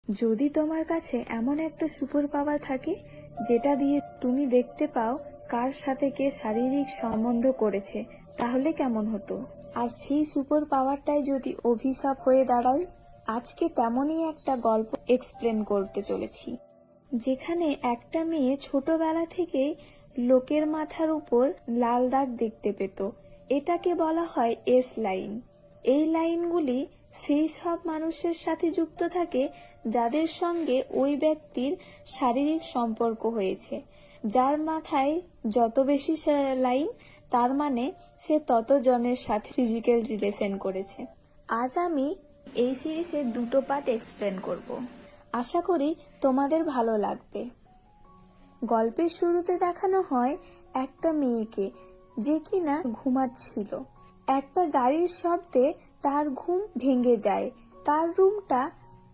যদি তোমার কাছে এমন একটা সুপার পাওয়ার থাকে যেটা দিয়ে তুমি দেখতে পাও কার সাথে কে শারীরিক সম্বন্ধ করেছে, তাহলে কেমন হতো? আর সেই সুপার পাওয়ারটাই যদি অভিশাপ হয়ে দাঁড়ায়? আজকে তেমনই একটা গল্প এক্সপ্লেন করতে চলেছি, যেখানে একটা মেয়ে ছোটবেলা থেকেই লোকের মাথার উপর লাল দাগ দেখতে পেত। এটাকে বলা হয় এস লাইন। এই লাইনগুলি সেই সব মানুষের সাথে যুক্ত থাকে যাদের সঙ্গে ওই ব্যক্তির শারীরিক সম্পর্ক হয়েছে। যার মাথায় যত বেশি লাইন, তার মানে সে তত জনের সাথে ফিজিক্যাল রিলেশন করেছে। আজ আমি এই সিরিজের দুটো পার্ট এক্সপ্লেন করব। আশা করি তোমাদের ভালো লাগবে। গল্পের শুরুতে দেখানো হয় একটা মেয়েকে, যে কিনা ঘুমাচ্ছিল। একটা গাড়ির শব্দে তার ঘুম ভেঙে যায়। তার রুমটা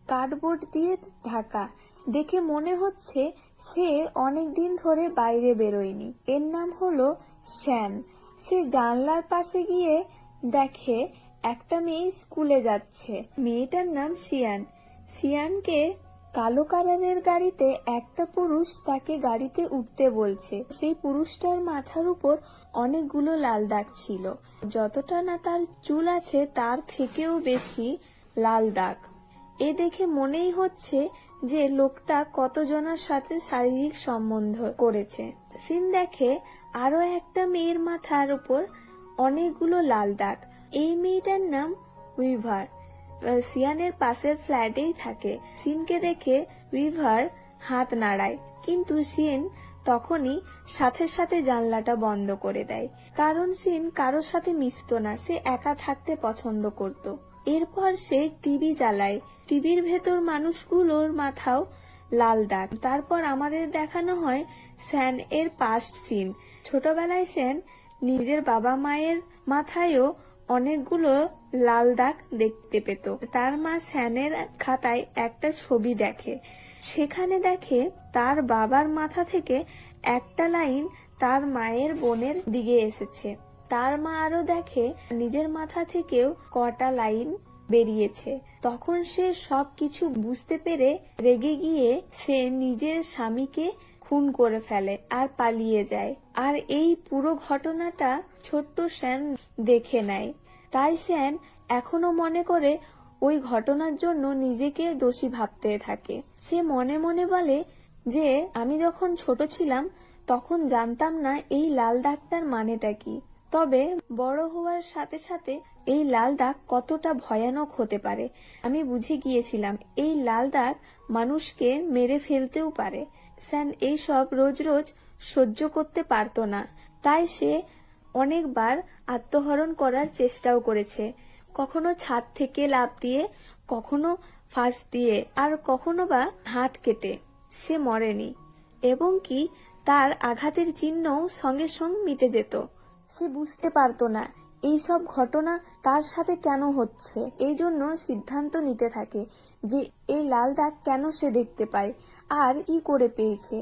কার্ডবোর্ড দিয়ে ঢাকা। দেখে মনে হচ্ছে সে অনেক দিন ধরে বাইরে বেরোয়নি। এর নাম হলো শ্যান। সে জানলার পাশে গিয়ে দেখে একটা মেয়ে স্কুলে যাচ্ছে। মেয়েটার নাম শিয়ান। শিয়ানকে কালো কালারের গাড়িতে একটা পুরুষ তাকে গাড়িতে উঠতে বলছে। সেই পুরুষটার মাথার উপর অনেকগুলো লাল দাগ ছিল। যতটা না তার চুল আছে তার থেকেও বেশি লাল দাগ। এ দেখে মনেই হচ্ছে যে লোকটা কতজনের সাথে শারীরিক সম্বন্ধ করেছে। সিন দেখে আরো একটা মেয়ের মাথার উপর অনেকগুলো লাল দাগ। এই মেয়েটার নাম উইভার। সিয়ানের পাশের ফ্ল্যাটেই থাকে। সিনকে দেখে উইভার হাত নাড়ায়, কিন্তু সিন তখনই সাথে সাথে জানলাটা বন্ধ করে দেয়। কারণ সিন কারোর সাথে মিশতো না, সে একা থাকতে পছন্দ করত। এরপর সে টিভি চালায়। টিভির ভেতর মানুষগুলোর মাথাও লাল দাগ। তারপর আমাদের দেখানো হয় শ্যান এর পাস্ট সিন। ছোটবেলায় শ্যান নিজের বাবা মায়ের মাথায়ও অনেকগুলো লাল দাগ দেখতে পেত। তার মা শ্যানের খাতায় একটা ছবি দেখে। সেখানে দেখে তার বাবার মাথা থেকে একটা লাইন তার মায়ের বোনের দিকে এসেছে। তার মা আরো দেখে নিজের মাথা থেকেও কটা লাইন বেরিয়েছে। তখন সে সবকিছু বুঝতে পেরে রেগে গিয়ে সে নিজের স্বামীকে খুন করে ফেলে আর পালিয়ে যায়। আর এই পুরো ঘটনাটা ছোট্ট শ্যান দেখে নেয়। তাই শ্যান এখনো মনে করে ওই ঘটনার জন্য নিজেকে দোষী ভাবতে থাকে। সে মনে মনে বলে যে আমি যখন ছোট ছিলাম তখন জানতাম না এই লাল দাগটার মানেটা কি। তবে বড় হওয়ার সাথে সাথে এই লাল দাগ কতটা ভয়ানক হতে পারে আমি বুঝে গিয়েছিলাম। এই লাল দাগ মানুষকে মেরে ফেলতেও পারে। শ্যান এইসব রোজ রোজ সহ্য করতে পারতো না। তাই সে অনেকবার আত্মহরণ করার চেষ্টাও করেছে। কখনো ছাদ থেকে লাফ দিয়ে, কখনো ফাঁস দিয়ে, আর কখনো বা হাত কেটে। সে মরেনি, এবং কি তার আঘাতের চিহ্নও সঙ্গে সঙ্গে মিটে যেত। সে বুঝতে পারতো না এইসব ঘটনা তার সাথে কেন হচ্ছে। এই জন্য সিদ্ধান্ত নিতে থাকে যে এই লাল দাগ কেন সে দেখতে পায় আর কি করে পেয়েছে,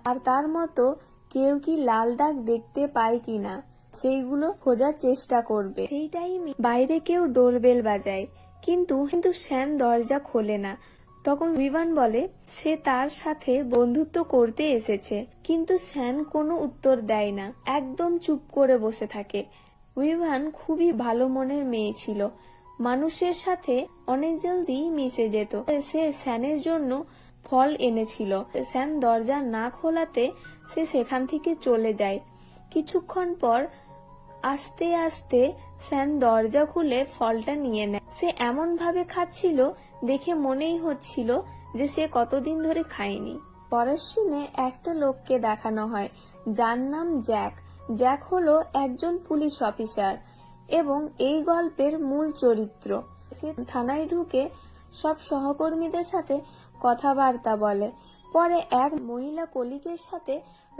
আর তার মতো কেউ কি লাল দাগ দেখতে পায় কিনা সেইগুলো খোঁজার চেষ্টা করবে। সেই টাইমে বাইরে কেউ ডোরবেল বাজায়, কিন্তু শ্যান দরজা খোলে না। তখন উইভান বলে সে তার সাথে বন্ধুত্ব করতে এসেছে, কিন্তু শ্যান কোনো উত্তর দেয় না, একদম চুপ করে বসে থাকে। উইভান খুবই ভালো মনের মেয়ে ছিল, মানুষের সাথে অনেক জলদি মিশে যেত। সে শ্যানের জন্য ফল এনেছিল। শ্যান দরজা না খোলাতে সে সেখান থেকে চলে যায়। কিছুক্ষণ পর আস্তে আস্তে শ্যান দরজা খুলে ফলটা নিয়ে নেয়। সে এমন ভাবে খাচ্ছিল দেখে মনেই হচ্ছিল যে সে কতদিন ধরে খায়নি। পরের সিনে একটা লোককে দেখানো হয় যার নাম জ্যাক। জ্যাক হলো একজন পুলিশ অফিসার এবং এই গল্পের মূল চরিত্র। সে থানায় ঢুকে সব সহকর্মীদের সাথে কথাবার্তা বলে। পরে এক মহিলা কলিগের সাথে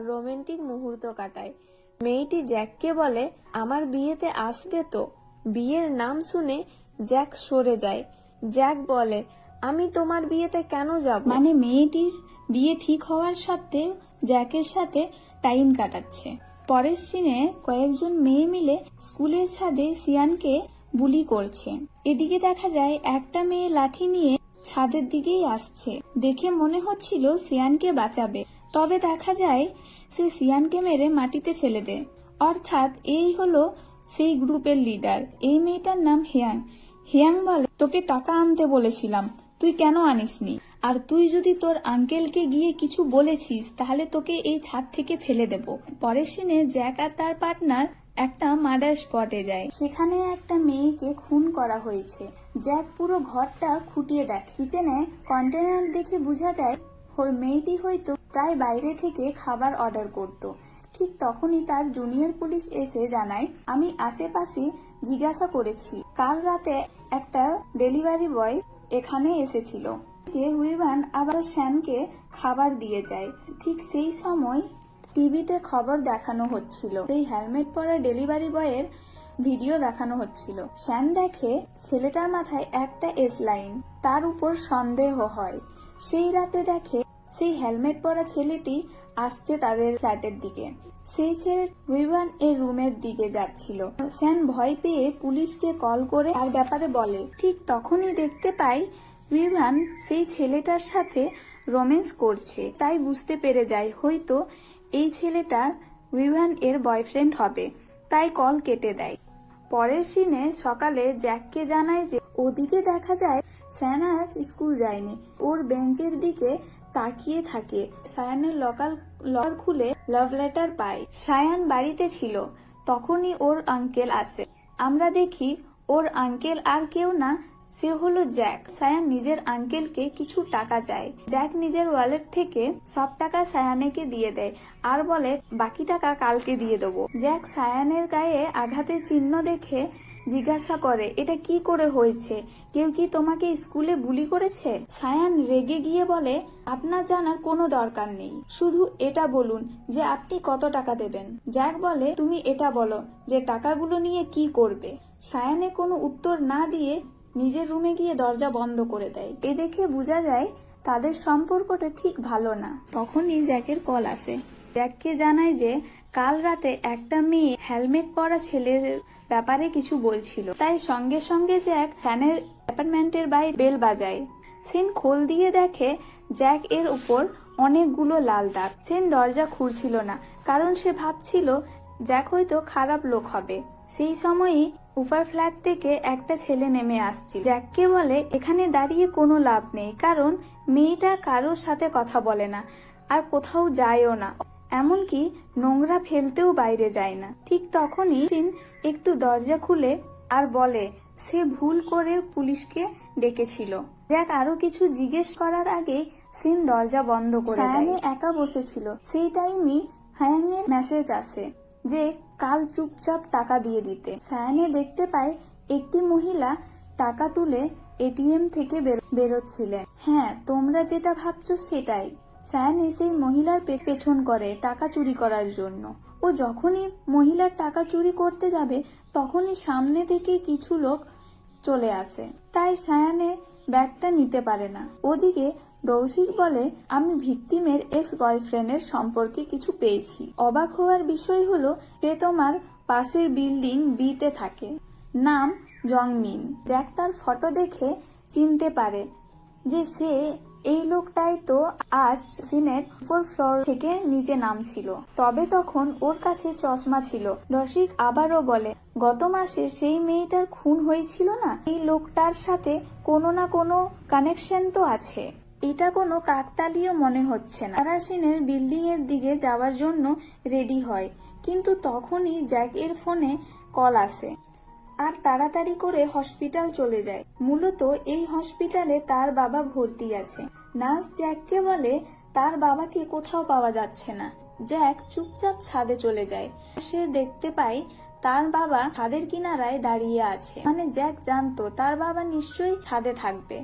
রোমান্টিক মুহূর্ত কাটায়। মেয়েটি জ্যাককে বলে আমার বিয়েতে আসবে তো। বিয়ের নাম শুনে জ্যাক সরে যায়। জ্যাক বলে আমি তোমার বিয়েতে কেন যাব? মানে মেয়েটির বিয়ে ঠিক হওয়ার সত্ত্বেও জ্যাকের সাথে টাইম কাটাচ্ছে। পরের সিনে কয়েকজন মেয়ে মিলে স্কুলের ছাদে সিয়ানকে বুলি করছে। এদিকে দেখা যায় একটা মেয়ে লাঠি নিয়ে ছাদের দিকেই আসছে। দেখে মনে হচ্ছিল সিয়ানকে বাঁচাবে, তবে দেখা যায় সে সিয়ানকে মেরে মাটিতে ফেলে দেয়। অর্থাৎ এই হলো সেই গ্রুপের লিডার। এই মেয়েটার নাম হিয়াং। হিয়াং বলে, তোকে টাকা আনতে বলেছিলাম, তুই কেন আনিসনি? আর তুই যদি তোর আঙ্কেলকে গিয়ে কিছু বলেছিস তাহলে তোকে এই ছাদ থেকে ফেলে দেব। পরের সিনে জ্যাক আর তার পার্টনার একটা মার্ডার স্পটে যায়। সেখানে একটা মেয়েকে খুন করা হয়েছে। জ্যাক পুরো ঘরটা খুঁটিয়ে দেখে। কিচেনে কন্টেনার দেখে বোঝা যায় ওই মেয়েটি হয়তো প্রায় বাইরে থেকে খাবার অর্ডার করত। ঠিক তখনই তার জুনিয়র পুলিশ এসে জানায়, আমি আশেপাশে জিজ্ঞাসা করেছি, কাল রাতে একটা ডেলিভারি বয় এখানে এসেছিল। উইভান আবার শ্যানকে খাবার দিয়ে যায়। ঠিক সেই সময় টিভিতে খবর দেখানো হচ্ছিল। সেই হেলমেট পরা ডেলিভারি বয়ের ভিডিও দেখানো হচ্ছিল। শ্যান দেখে ছেলেটার মাথায় একটা এস লাইন, তার উপর সন্দেহ হয়। সেই রাতে দেখে সেই হেলমেট পরা ছেলেটি আসছে তাদের ফ্ল্যাটের দিকে। সেই ছেলে উইভান এর রুমের দিকে যাচ্ছিল। শ্যান ভয় পেয়ে পুলিশকে কল করে তার ব্যাপারে বলে। ঠিক তখনই দেখতে পাই উইভান সেই ছেলেটার সাথে রোম্যান্স করছে। তাই বুঝতে পেরে যায় হয়তো এই ছেলেটা উইভান এর বয়ফ্রেন্ড হবে, তাই কল কেটে দেয়। পরের সিনে সকালে জ্যাককে জানায় যে ওদিকে দেখা যায় শ্যান আজ স্কুল যায়নি। ওর বেঞ্চের দিকে তাকিয়ে থাকে। সায়ানের লকার খুলে লাভ লেটার পায়। সায়ান বাড়িতে ছিল, তখনই ওর আঙ্কেল আসে। আমরা দেখি ওর আঙ্কেল আর কেউ না, সে হলো জ্যাক। সায়ান নিজের আঙ্কেলকে কিছু টাকা চায়। জ্যাক নিজের ওয়ালেট থেকে সব টাকা সায়ানেকে দিয়ে দেয় আর বলে বাকি টাকা কালকে দিয়ে দেবো। জ্যাক সায়ানের গায়ে আঘাতের চিহ্ন দেখে জিজ্ঞাসা করে, এটা কি করে হয়েছে? কেউ কি তোমাকে স্কুলে বুলি করেছে? সায়ান রেগে গিয়ে বলে, আপনার জানার কোনো দরকার নেই, শুধু এটা বলুন যে আপনি কত টাকা দেবেন। জ্যাক বলে, তুমি এটা বলো যে টাকাগুলো নিয়ে কি করবে। সায়ানে কোনো উত্তর না দিয়ে নিজের রুমে গিয়ে দরজা বন্ধ করে দেয়। এ দেখে বোঝা যায় তাদের সম্পর্কটা ঠিক ভালো না। তখনই জ্যাকের কল আসে। জ্যাককে জানায় যে কাল রাতে একটা মেয়ে হেলমেট পরা ছেলের ব্যাপারে কিছু বলছিল। তাই সঙ্গে সঙ্গে জ্যাক ফ্যানের অ্যাপার্টমেন্টের বাইরে বেল বাজায়। সেন খোল দিয়ে দেখে জ্যাক এর উপর অনেকগুলো লাল দাগ। সেন দরজা খুলছিল না, কারণ সে ভাবছিল জ্যাক হয়তো খারাপ লোক হবে। সেই সময়ই উপর ফ্ল্যাট থেকে একটা ছেলে নেমে আসছিল। জ্যাককে বলে, এখানে দাঁড়িয়ে কোনো লাভ নেই, কারণ মেয়েটা কারোর সাথে কথা বলে না আর কোথাও যায়ও না, এমনকি নোংরা ফেলতেও বাইরে যায় না। ঠিক তখনই সিন একটু দরজা খুলে আর বলে সে ভুল করে পুলিশকে ডেকেছিল। জ্যাক আরো কিছু জিজ্ঞেস করার আগে সিন দরজা বন্ধ করে দেয়। সায়ানে একা বসেছিল। সেই টাইমই হায়াং এর মেসেজ আসে যে কাল চুপচাপ টাকা দিয়ে দিতে। সায়ানে দেখতে পায় একটি মহিলা টাকা তুলে এটিএম থেকে বেরোচ্ছিলেন। হ্যাঁ, তোমরা যেটা ভাবছো সেটাই। সায়ান সেই মহিলার পেছন করে টাকা চুরি করার জন্য। ও যখনই মহিলার টাকা চুরি করতে যাবে তখনই সামনে থেকে কিছু লোক চলে আসে, তাই সায়ানে ব্যাগটা নিতে পারে না। ওদিকে ডৌসিক বলে, আমি ভিকটিমের এক্স বয়ফ্রেন্ডের সম্পর্কে কিছু পেয়েছি। অবাক হওয়ার বিষয় হলো সে তোমার পাশের বিল্ডিং বিতে থাকে, নাম জংমিন। জ্যাক তার ফটো দেখে চিনতে পারে যে সে এই লোকটাই তো আজ সিনের উপর ফ্লোর থেকে নিচে নামছিল। তবে তখন ওর কাছে চশমা ছিল। রসিক আবারও বলে, গত মাসে সেই মেয়েটার খুন হয়েছিল না, এই লোকটার সাথে কোনো না কোনো কানেকশন তো আছে। এটা কোনো কাকতালীয় মনে হচ্ছে না। তারা সিনের বিল্ডিং এর দিকে যাওয়ার জন্য রেডি হয়, কিন্তু তখনই জ্যাক এর ফোনে কল আসে আর তাড়াতাড়ি করে হসপিটাল চলে যায়। মূলত এই হসপিটালে তার বাবা ভর্তি আছে। নার্স জ্যাককে বলে তার বাবাকে কোথাও পাওয়া যাচ্ছে না। জ্যাক চুপচাপ ছাদে চলে যায়। সে দেখতে পায় তার বাবা ছাদের কিনারায় দাঁড়িয়ে আছে। মানে জ্যাক জানতো তার বাবা নিশ্চয়ই ছাদে থাকবে।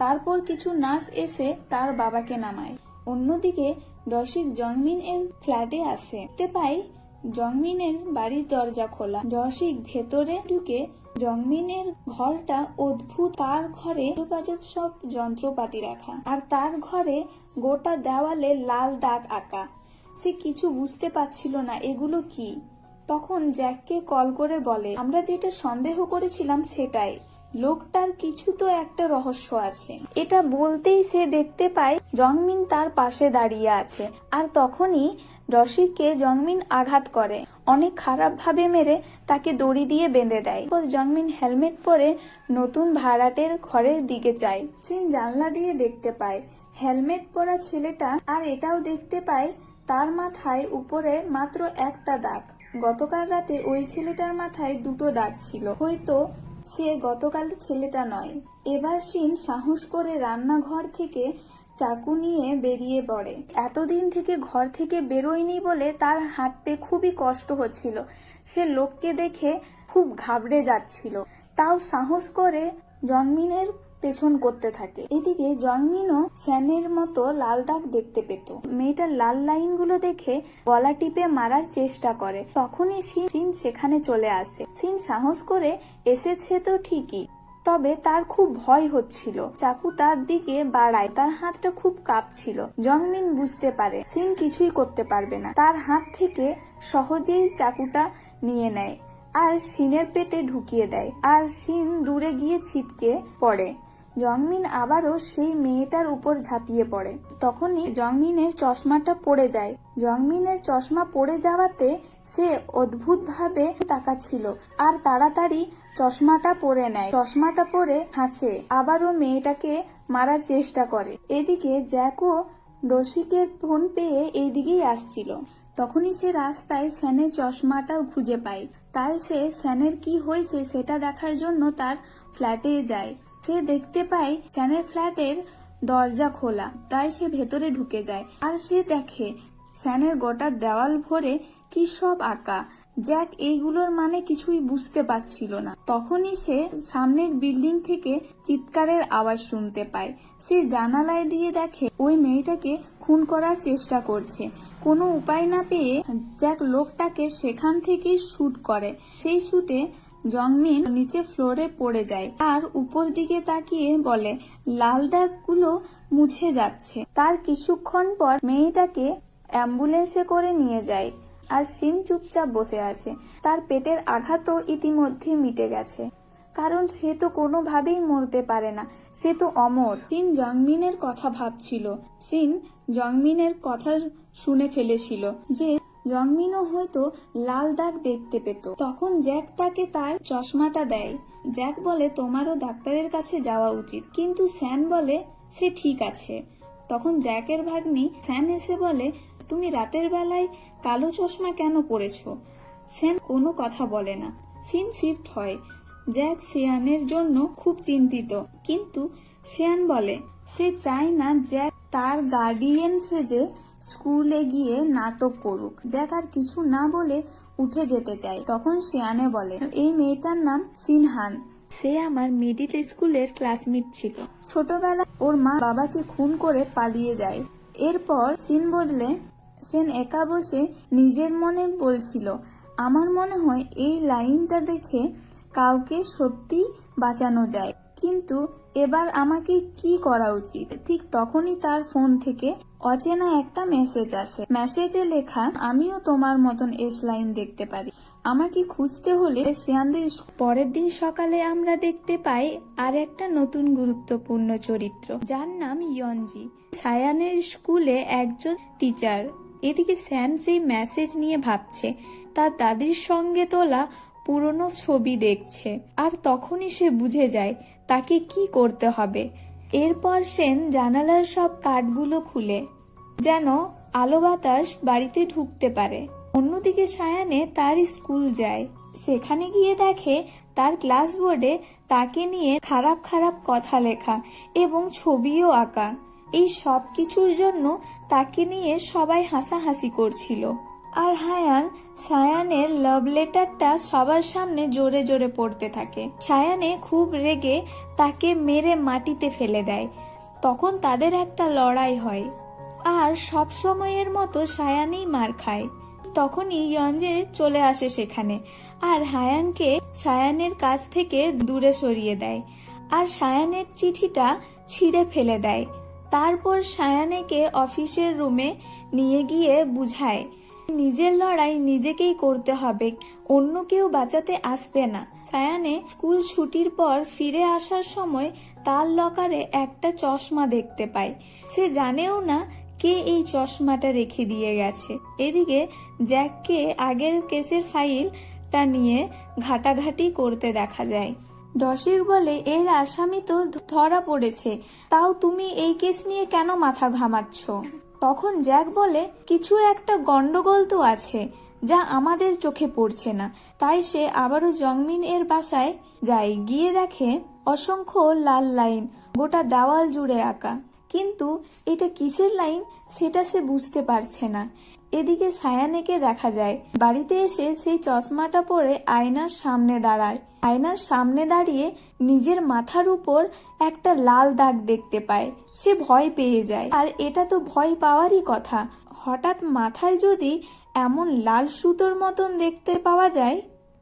তারপর কিছু নার্স এসে তার বাবাকে নামায়। অন্যদিকে রসিক জংমিন এর ফ্ল্যাটে আসে। দেখতে পায় জংমিনের বাড়ির দরজা খোলা। রসিক ভেতরে ঢুকে জংমিনের ঘরটা অদ্ভুত। তার ঘরে বাজব সব যন্ত্রপাতি রাখা আর তার ঘরে গোটা দেওয়ালে লাল দাগ আঁকা। সে কিছু বুঝতে পারছিল না এগুলো কি। তখন জ্যাককে কল করে বলে, আমরা যেটা সন্দেহ করেছিলাম সেটাই, লোকটার কিছু তো একটা রহস্য আছে। এটা বলতেই সে দেখতে পায় জংমিন তার পাশে দাঁড়িয়ে আছে। আর তখনই রশিদকে জংমিন আঘাত করে, অনেক খারাপ ভাবে মেরে তাকে দড়ি দিয়ে বেঁধে দেয়। পর জংমিন হেলমেট পরে নতুন ভাড়াটের ঘরের দিকে যায়। সিন জানলা দিয়ে দেখতে পায় হেলমেট পরা ছেলেটা, আর এটাও দেখতে পায় তার মাথায় উপরে মাত্র একটা দাগ। গতকাল রাতে ওই ছেলেটার মাথায় দুটো দাগ ছিল, হয়তো সে গতকাল ছেলেটা নয়। এবার সিন সাহস করে রান্নাঘর থেকে চাকু নিয়ে বেরিয়ে পড়ে। এতদিন থেকে ঘর থেকে বেরোয়নি বলে তার হাঁটতে খুবই কষ্ট হচ্ছিল। সে লোককে দেখে খুব ঘাবড়ে যাচ্ছিল, তাও সাহস করে জংমিনের পেছন করতে থাকে। এদিকে জংমিনও স্যানের মতো লাল দাগ দেখতে পেত। মেয়েটার লাল লাইনগুলো দেখে গলা টিপে মারার চেষ্টা করে। তখনই সিন সেখানে চলে আসে। সিন সাহস করে এসেছে তো ঠিকই, তবে তার খুব ভয় হচ্ছিল। চাকু তার দিকে বাড়ায়, তার হাতটা খুব কাঁপছিল। জংমিন বুঝতে পারে সিন কিছুই করতে পারবে না, তার হাত থেকে সহজেই চাকুটা নিয়ে নেয় আর সিনের পেটে ঢুকিয়ে দেয়। আর সিন দূরে গিয়ে ছিটকে পড়ে। জংমিন আবারও সেই মেয়েটার উপর ঝাঁপিয়ে পড়ে। তখনই জংমিনের চশমাটা পড়ে যায়। জংমিনের চশমা পড়ে যাওয়াতে সে অদ্ভুত ভাবে তাকাচ্ছিল আর তাড়াতাড়ি চশমাটা পরে নেয়। চশমাটা পরে হাসে, আবারও মেয়েটাকে মারার চেষ্টা করে। এদিকে জ্যাকও রসিকের ফোন পেয়ে এইদিকেই আসছিল। তখনই সে রাস্তায় স্যানের চশমাটাও খুঁজে পায়। তাই সে স্যানের কি হয়েছে সেটা দেখার জন্য তার ফ্ল্যাটে যায়। সে দেখতে পায় স্যানের ফ্ল্যাটের দরজা খোলা, তাই সে ভেতরে ঢুকে যায়। আর সে দেখে স্যানের গোটা দেওয়াল ভরে কি সব আঁকা। জ্যাক এইগুলোর মানে কিছুই বুঝতে পারছিল না। তখনই সে সামনের বিল্ডিং থেকে চিৎকারের আওয়াজ শুনতে পায়। সে জানালায় দিয়ে দেখে ওই মেয়েটাকে খুন করার চেষ্টা করছে। কোনো উপায় না পেয়ে জ্যাক লোকটাকে সেখান থেকেই শুট করে। সেই শুটে জংমিন নিচে ফ্লোরে পড়ে যায় আর উপর দিকে তাকিয়ে বলে, লাল দাগগুলো মুছে যাচ্ছে। তার কিছুক্ষণ পর মেয়েটাকে অ্যাম্বুলেন্সে করে নিয়ে যায় আর সিন চুপচাপ বসে আছে। তার পেটের আঘাতও ইতিমধ্যে মিটে গেছে, কারণ সে তো কোনোভাবেই মরতে পারে না, সে তো অমর। সিন জংমিনের কথা ভাবছিল। সিন জংমিনের কথা শুনে ফেলেছিল যে জংমিনও হয়তো লাল দাগ দেখতে পেত। তখন জ্যাক তাকে তার চশমাটা দেয়। জ্যাক বলে, তোমারও ডাক্তারের কাছে যাওয়া উচিত, কিন্তু স্যান বলে সে ঠিক আছে। তখন জ্যাকের ভাগ্নি স্যান এসে বলে, তুমি রাতের বেলায় কালো চশমা কেন পরেছো? স্যান কোনো কথা বলে না। সিন শিফট হয়। জ্যাক সিয়ানের জন্য খুব চিন্তিত, কিন্তু সিয়ান বলে সে চায় না জ্যাক তার গার্ডিয়ান সেজে স্কুলে গিয়ে নাটক করুক। জ্যাক আর কিছু না বলে উঠে যেতে চায়। তখন সিয়ানে বলে, এই মেয়েটার নাম সিনহান, সে আমার মিডিল স্কুলের ক্লাসমেট ছিল। ছোটবেলা ওর মা বাবাকে খুন করে পালিয়ে যায়। এরপর সিন বদলে সেন একা বসে নিজের মনে বলছিল, আমার মনে হয় এই লাইনটা দেখে কাউকে সত্যি বাঁচানো যায়, কিন্তু এবার আমাকে কি করা উচিত? ঠিক তখনই তার ফোন থেকে অচেনা একটা মেসেজ আসে। মেসেজে লেখা, আমিও তোমার মতন এস লাইন দেখতে পারি, আমাকে খুঁজতে হলে সিয়ানদের। পরের দিন সকালে আমরা দেখতে পাই আর একটা নতুন গুরুত্বপূর্ণ চরিত্র, যার নাম ইয়নজি। সায়ানের স্কুলে একজন টিচার। এদিকে স্যান সেই মেসেজ নিয়ে ভাবছে, তার দাদির সঙ্গে তোলা পুরনো ছবি দেখছে। আর তখনই সে বুঝে যায় তাকে কি করতে হবে। এরপর সেন জানালার সব কাঠগুলো খুলে, যেন আলো বাতাস বাড়িতে ঢুকতে পারে। অন্যদিকে সায়ানে তার স্কুল যায়। সেখানে গিয়ে দেখে তার ক্লাস বোর্ডে তাকে নিয়ে খারাপ খারাপ কথা লেখা এবং ছবিও আঁকা। এই সব কিছুর জন্য তাকে নিয়ে সবাই হাসাহাসি করছিল। আর হায়ান সায়ানের লাভ লেটারটা সবার সামনে জোরে জোরে পড়তে থাকে। সায়ানে খুব রেগে তাকে মেরে মাটিতে ফেলে দেয়। তখন তাদের একটা লড়াই হয় আর সব সময়ের মতো সায়ানই মার খায়। তখনই ইয়ঞ্জে চলে আসে সেখানে আর হায়ানকে সায়ানের কাছ থেকে দূরে সরিয়ে দেয় আর সায়ানের চিঠিটা ছিঁড়ে ফেলে দেয়। তারপর সায়ানেকে অফিসের রুমে নিয়ে গিয়ে বুঝায় নিজের লড়াই নিজেকেই করতে হবে, অন্য কেউ বাঁচাতে আসবে না। সায়ানে স্কুল ছুটির পর ফিরে আসার সময় তার লকারে একটা চশমা দেখতে পায়। সে জানেও না কে এই চশমাটা রেখে দিয়ে গেছে। এদিকে জ্যাককে আগের কেসের ফাইলটা নিয়ে ঘাটাঘাটি করতে দেখা যায়। ডসিক বলে, এর আসামি তো ধরা পড়েছে, তাও তুমি এই কেস নিয়ে কেন মাথা ঘামাচ্ছ? তখন জ্যাক বলে, কিছু একটা গন্ডগোল তো আছে যা আমাদের চোখে পড়ছে না। তাই সে আবারও জংমিন এর বাসায় যায়। গিয়ে দেখে অসংখ্য লাল লাইন গোটা দেওয়াল জুড়ে আঁকা, কিন্তু এটা কিসের লাইন সেটা সে বুঝতে পারছে না। এদিকে সায়ানেকে দেখা যায় বাড়িতে এসে সেই চশমাটা পরে আয়নার সামনে দাঁড়ায়। আয়নার সামনে দাঁড়িয়ে নিজের মাথার উপর একটা লাল দাগ দেখতে পায়। সে ভয় পেয়ে যায়, আর এটা তো ভয় পাওয়ারই কথা। হঠাৎ মাথায় যদি এমন লাল সুতোর মতন দেখতে পাওয়া যায়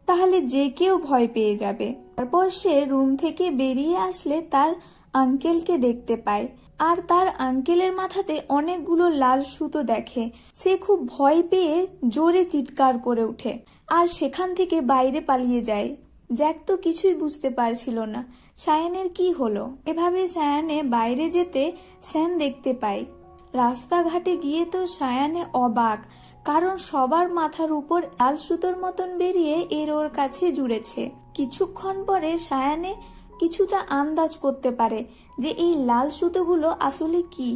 তাহলে যে কেউ ভয় পেয়ে যাবে। তারপর সে রুম থেকে বেরিয়ে আসলে তার আঙ্কেলকে দেখতে পায়, আর তার আঙ্কেলের মাথাতে অনেকগুলো লাল সুতো দেখে। সে খুব ভয় পেয়ে জোরে চিৎকার করে ওঠে আর সেখান থেকে বাইরে পালিয়ে যায়। জ্যাক তো কিছুই বুঝতে পারছিল না সায়ানের কি হলো। এভাবে সায়ানে বাইরে যেতে স্যান দেখতে পায়। রাস্তাঘাটে গিয়ে তো সায়ানে অবাক, কারণ সবার মাথার উপর লাল সুতোর মতন বেরিয়ে এর ওর কাছে জুড়েছে। কিছুক্ষণ পরে সায়ানে কিছুটা আন্দাজ করতে পারে যে এই লাল সুতোগুলো আসলে কি।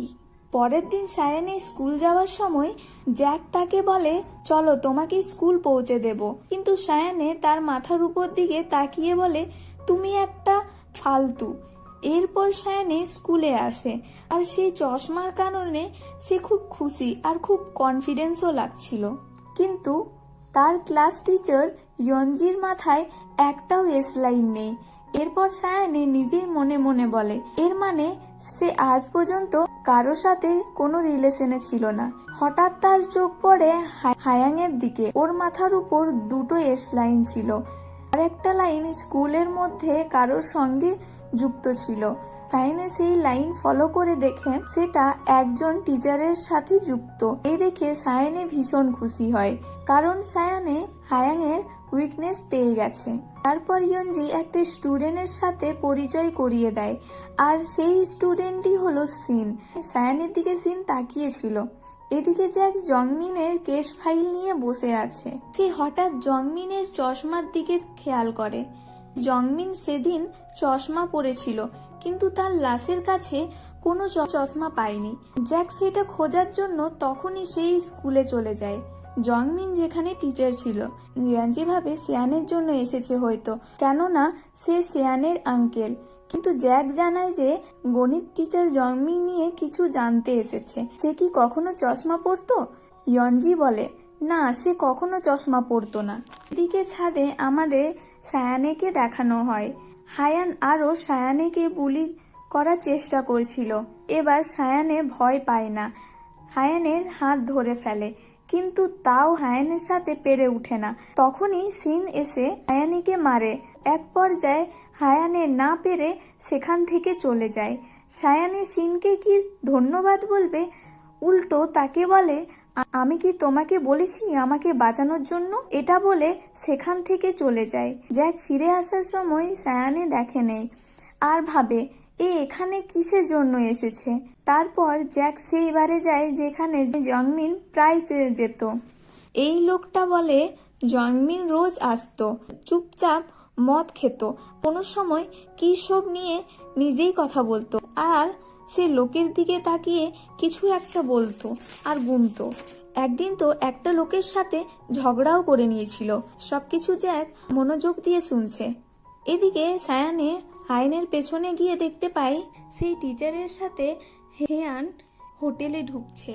পরের দিন সায়ানে স্কুল যাওয়ার সময় জ্যাক তাকে বলে, চলো তোমাকে স্কুল পৌঁছে দেব। কিন্তু সায়ানে তার মাথার উপর দিকে তাকিয়ে বলে, তুমি একটা ফালতু। এরপর সায়ানে স্কুলে আসে, আর সেই চশমার কারণে সে খুব খুশি আর খুব কনফিডেন্সও লাগছিল। কিন্তু তার ক্লাস টিচার ইয়ঞ্জির মাথায় একটাও এস লাইন নেই। এরপর সায়ানে নিজেই মনে মনে বলে, এর মানে সে আজ পর্যন্ত কারোর সাথে কোনো রিলেশনে ছিল না। হঠাৎ তার চোখ পড়ে হায়াং এর দিকে। ওর মাথার উপর দুটো এস লাইন ছিল, আর একটা লাইন স্কুলের মধ্যে কারোর সঙ্গে যুক্ত ছিল। সায়ানে সেই লাইন ফলো করে দেখে সেটা একজন টিচারের সাথে যুক্ত। এই দেখে সায়ানে ভীষণ খুশি হয়, কারণ সায়ানে হায়াং এর উইকনেস পেয়ে গেছে। তারপর ইয়ঞ্জি একটা স্টুডেন্টের সাথে পরিচয় করিয়ে দেয়, আর সেই স্টুডেন্টই হলো সিন। সায়ানের দিকে সিন তাকিয়েছিল। এদিকে জ্যাক জংমিনের কেস ফাইল নিয়ে বসে আছে। সে হঠাৎ জংমিনের চশমার দিকে খেয়াল করে। জংমিন সেদিন চশমা পরেছিল, কিন্তু তার লাশের কাছে কোনো চশমা পায়নি। জ্যাক সেটা খোঁজার জন্য তখনই সেই স্কুলে চলে যায় জংমিন যেখানে টিচার ছিল। ইয়াঞ্জি ভাবে সিয়ানের জন্য এসেছে হয়তো, কেননা সে সিয়ানের আঙ্কেল। কিন্তু জ্যাক জানায় যে গণিত টিচার জংমিন নিয়ে কিছু জানতে এসেছে। সে কি কখনো চশমা পরতো? ইয়ঞ্জি বলে, না, সে কখনো চশমা পরতো না। এদিকে ছাদে আমাদের সায়ানেকে দেখানো হয়। হায়ান আরো সায়ানেকে বুলি করার চেষ্টা করছিল। এবার সায়ানে ভয় পায় না, হায়ানের হাত ধরে ফেলে, কিন্তু তাও হায়ানের সাথে পেরে উঠে না। তখনই সিন এসে হায়ানিকে মারে। এক পর্যায়ে হায়ানের না পেরে সেখান থেকে চলে যায়। সায়ানে সিনকে কি ধন্যবাদ বলবে, উল্টো তাকে বলে, আমি কি তোমাকে বলেছি আমাকে বাঁচানোর জন্য? এটা বলে সেখান থেকে চলে যায়। জ্যাক ফিরে আসার সময় সায়ানে দেখে নেই, আর ভাবে এখানে কিসের জন্য এসেছে। তারপর জ্যাক সেইবারে যায় যেখানে জংমিন প্রায় যেত। এই লোকটা বলে জংমিন রোজ আসতো, চুপচাপ মদ খেত, কোনো সময় কি সব নিয়ে নিজেই কথা বলতো, আর সে লোকের দিকে তাকিয়ে কিছু একটা বলতো আর গুনতো। একদিন তো একটা লোকের সাথে ঝগড়াও করে নিয়েছিল। সবকিছু জ্যাক মনোযোগ দিয়ে শুনছে। এদিকে সায়ানে হায়ানের পেছনে গিয়ে দেখতে পাই সেই টিচারের সাথে হেয়ান হোটেলে ঢুকছে।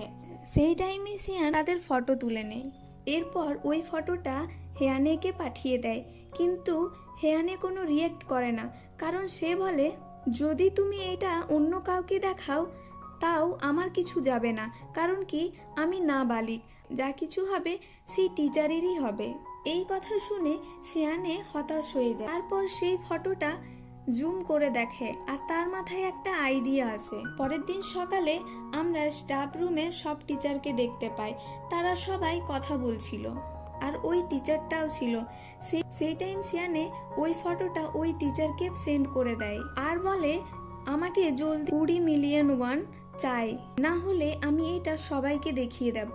সেই টাইমে সিয়ান তাদের ফটো তুলে নেয়। এরপর ওই ফটোটা হেয়ানেকে পাঠিয়ে দেয়, কিন্তু হেয়ানে কোনো রিয়েক্ট করে না, কারণ সে বলে, যদি তুমি এটা অন্য কাউকে দেখাও তাও আমার কিছু যাবে না, কারণ কি আমি নাবালিগ, যা কিছু হবে সেই টিচারেরই হবে। এই কথা শুনে সিয়ানে হতাশ হয়ে যায়। তারপর সেই ফটোটা জুম করে দেখে, আর তার মাথায় একটা আইডিয়া আসে। পরের দিন সকালে আমরা স্টাফ রুমে সব টিচারকে দেখতে পাই, তারা সবাই কথা বলছিল। আর ওই টিচারটাও ছিল। সেই টাইম সিয়ানে ওই ফটোটা ওই টিচারকে সেন্ড করে দেয় আর বলে আমাকে জলদি 20 মিলিয়ন ওয়ান চাই, না হলে আমি এটা সবাইকে দেখিয়ে দেব।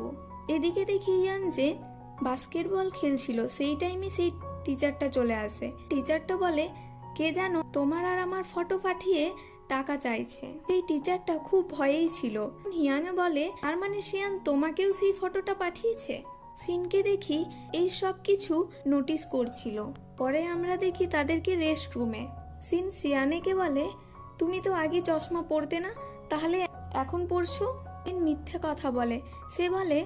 এদিকে দেখি ইয়ান যে বাস্কেটবল খেলছিল, সেই টাইমে সেই টিচারটা চলে আসে। টিচারটা বলে কে জানো তোমার আর আমার ফটো পাঠিয়ে টাকা চাইছে। সেই টিচারটা খুব ভয়েই ছিল। হিয়ানে বলে আর মানে সিয়ান তোমাকেও সেই ফটোটা পাঠিয়েছে। সিনকে দেখি এই সব কিছু নোটিস করছিল। পরে আমরা দেখি তাদেরকে রেস্ট রুমে। সিন সিয়ানেকে বলে তুমি তো আগে চশমা পরতে না, তাহলে এখন পরছো? সিন মিথ্যে কথা বলে। সে বলে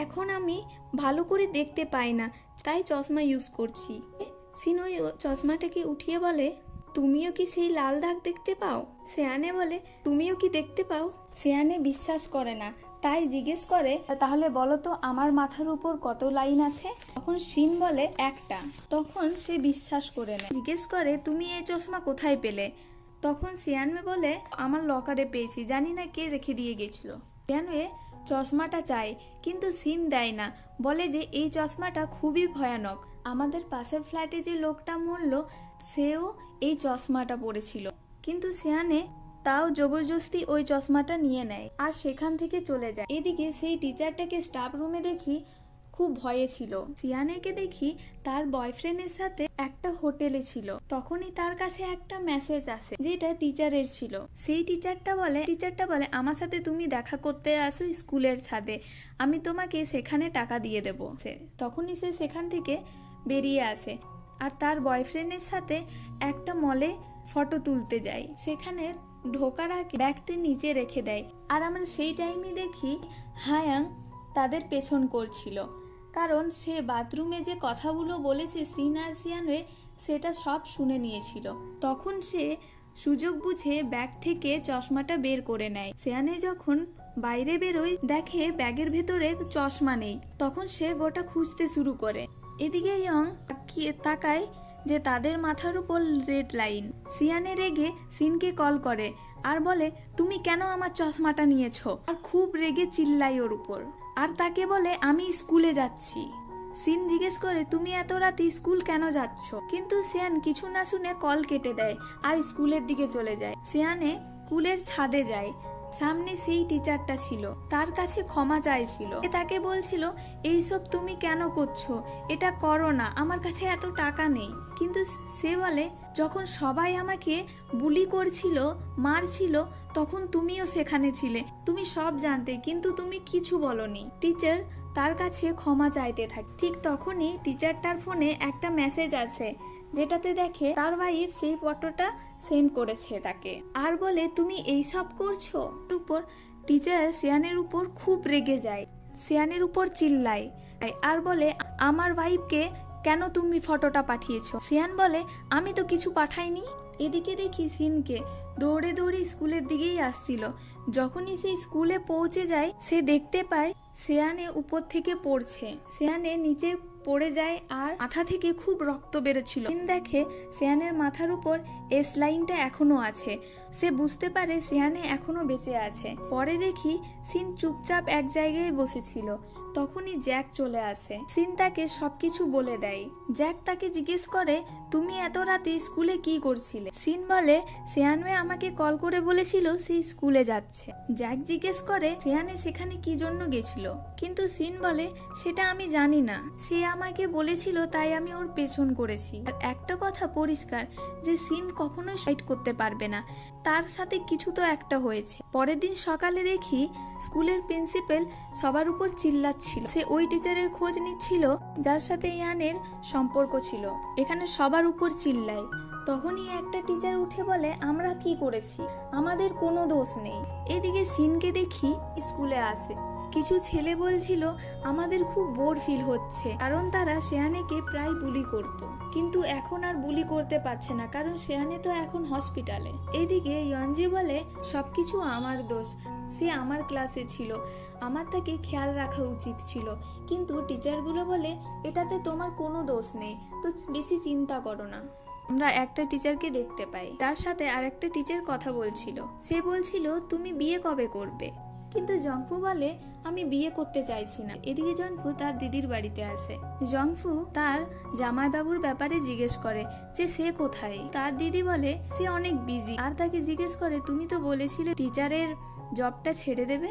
এখন আমি ভালো করে দেখতে পাই না, তাই চশমা ইউজ করছি। সিন ওই চশমাটাকে উঠিয়ে বলে তুমিও কি সেই লাল দাগ দেখতে পাও? সিয়ানে বলে তুমিও কি দেখতে পাও? সিয়ানে বিশ্বাস করে না, তাই জিজ্ঞেস করে তাহলে বলো তো আমার মাথার উপর কত লাইন আছে? তখন সিন বলে একটা। তখন সে বিশ্বাস করে না, জিজ্ঞেস করে তুমি এই চশমা কোথায় পেলে? তখন সিয়ানমে বলে আমার লকারে পেয়েছি, জানি না কে রেখে দিয়ে গেছিল। সিয়ানমে চশমাটা চায় কিন্তু সিন দেয় না, বলে যে এই চশমাটা খুবই ভয়ানক। আমাদের পাশের ফ্ল্যাটে যে লোকটা মরল সেও এই চশমাটা পরেছিল, কিন্তু সিয়ানে তাও জবরদস্তি ওই চশমাটা নিয়ে নেয় আর সেখান থেকে চলে যায়। এদিকে সেই টিচারটাকে স্টাফ রুমে দেখি খুব ভয়ে ছিল। সিয়ানেকে দেখি তার বয়ফ্রেন্ডের সাথে একটা হোটেলে ছিল। তখনই তার কাছে একটা মেসেজ আসে যেটা টিচারের ছিল। সেই টিচারটা বলে আমার সাথে তুমি দেখা করতে আসো স্কুলের ছাদে, আমি তোমাকে সেখানে টাকা দিয়ে দেবো। তখনই সে সেখান থেকে বেরিয়ে আসে আর তার বয়ফ্রেন্ডের সাথে একটা মলে ফটো তুলতে যায়। সেখানে ঢোকার আগে ব্যাগটি নিচে রেখে দেয় আর আমরা সেই টাইমে দেখি হায়াং তাদের পেছন করছিল, কারণ সে বাথরুমে যে কথাগুলো বলেছে সিন আর সিয়ানওয়ে সেটা সব শুনে নিয়েছিল। তখন সে সুযোগ বুঝে ব্যাগ থেকে চশমাটা বের করে নেয়। সিয়ানে যখন বাইরে বেরোয় দেখে ব্যাগের ভেতরে চশমা নেই। তখন সে গোটা খুঁজতে শুরু করে। এদিকে ইয়ং তাকায় যে তাদের মাথার উপর রেড লাইন। সিয়ানে রেগে সিনকে কল করে আর বলে তুমি কেন আমার চশমাটা নিয়েছো, আর খুব রেগে চিল্লাই ওর উপর আর তাকে বলে আমি স্কুলে যাচ্ছি। সিন জিজ্ঞেস করে তুমি এত রাতে স্কুল কেন যাচ্ছ, কিন্তু সিয়ান কিছু না শুনে কল কেটে দেয় আর স্কুলের দিকে চলে যায়। সিয়ানে স্কুলের ছাদে যায়, সামনে সেই টিচারটা ছিল, তার কাছে ক্ষমা চাইছিল। তাকে বলছিল এইসব তুমি কেন করছো, এটা করো না, আমার কাছে এত টাকা নেই। কিন্তু সে বলে যখন সবাই আমাকে বুলি করছিল, মারছিল, তখন তুমিও সেখানে ছিলে, তুমি সব জানতে, কিন্তু তুমি কিছু বলনি। টিচার তার কাছে ক্ষমা চাইতে থাকে। ঠিক তখনই টিচারটার ফোনে একটা মেসেজ আছে যেটাতে দেখে তার ওয়াইফ সেই ফটোটা সেন্ড করেছে তাকে আর বলে তুমি এই সব করছো। উপর টিচার সিয়ানের উপর খুব রেগে যায়, সিয়ানের উপর চিল্লায় আর বলে আমার ওয়াইফকে কেন তুমি ফটোটা পাঠিয়েছো? সিয়ান বলে আমি তো কিছু পাঠাইনি। এদিকে দেখি সিনকে দৌড়ে দৌড়ে স্কুলের দিকেই আসছিল। যখনই সে স্কুলে পৌঁছে যায় সে দেখতে পায় সিয়ানে উপর থেকে পড়ছে। সিয়ানে নিচে পড়ে যায় আর মাথা থেকে খুব রক্ত বেরোচ্ছিল। সিন দেখে সিয়ানের মাথার উপর এস লাইনটা এখনো আছে। সে বুঝতে পারে সিয়ানে এখনো বেঁচে আছে। পরে দেখি সিন চুপচাপ এক জায়গায় বসেছিল। তখনই জ্যাক চলে আসে। সিন তাকে সবকিছু বলে দেয়। জ্যাক তাকে জিজ্ঞেস করে তুমি এত রাতে স্কুলে কি করছিলে? সিন বলে সিয়ানওয়ে আমাকে কল করে বলেছিল সে স্কুলে যাচ্ছে। জ্যাক জিজ্ঞেস করে সিয়ানে সেখানে কি জন্য গেছিল, কিন্তু সিন বলে সেটা আমি জানি না, সে আমাকে বলেছিল তাই আমি ওর পেছন করেছি। আর একটা কথা পরিষ্কার যে সিন কখনোই সাইড করতে পারবে না, তার সাথে কিছু তো একটা হয়েছে। পরের দিন সকালে দেখি স্কুলের প্রিন্সিপাল সবার উপর চিল্লাচ্ছিল। সে ওই টিচারের খোঁজ নিচ্ছিল যার সাথে ইয়ানের সম্পর্ক ছিল। এখানে সবার উপর চিল্লায়। তখনই একটা টিচার উঠে বলে আমরা কি করেছি, আমাদের কোনো দোষ নেই। এদিকে সিনকে দেখি স্কুলে আসে। কিছু ছেলে বলছিল আমাদের খুব বোর ফিল হচ্ছে, কারণ তারা শেয়ানেকে প্রায় বুলি করত, কিন্তু এখন আর বুলি করতে পারছে না, কারণ শেয়ানে তো এখন হসপিটালে। এদিকে ইয়ঞ্জি বলে সবকিছু আমার দোষ, সে আমার ক্লাসে ছিল, আমার তাকে খেয়াল রাখা উচিত ছিল, কিন্তু টিচারগুলো বলে এটাতে তোমার কোনো দোষ নেই, তো বেশি চিন্তা করো না। আমরা একটা টিচারকে দেখতে পাই, তার সাথে আর একটা টিচার কথা বলছিল। সে বলছিল তুমি বিয়ে কবে করবে? কিন্তু জংফু বলে আমি বিয়ে করতে চাইছি না। এদিকে জংফু তার দিদির বাড়িতে আসে। জংফু তার জামাইবাবুর ব্যাপারে জিজ্ঞেস করে যে সে কোথায়। তার দিদি বলে সে অনেক বিজি, আর তাকে জিজ্ঞেস করে তুমি তো বলেছিলে টিচারের জবটা ছেড়ে দেবে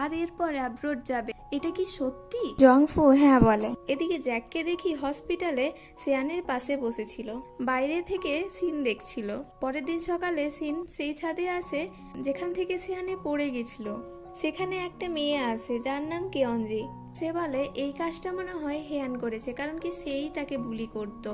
আর এরপর অ্যাব্রোড যাবে, এটা কি সত্যি? জংফু হ্যাঁ বলে। এদিকে জ্যাককে দেখি হসপিটালে সিয়ানের পাশে বসেছিল, বাইরে থেকে সিন দেখছিল। পরের দিন সকালে সিন সেই ছাদে আসে যেখান থেকে সিয়ানে পড়ে গেছিল। সেখানে একটা মেয়ে আসে যার নাম কিয়ঞ্জি। সে বলে এই কাজটা মনে হয় হেয়ান করেছে, কারণ কি সেই তাকে বুলি করত,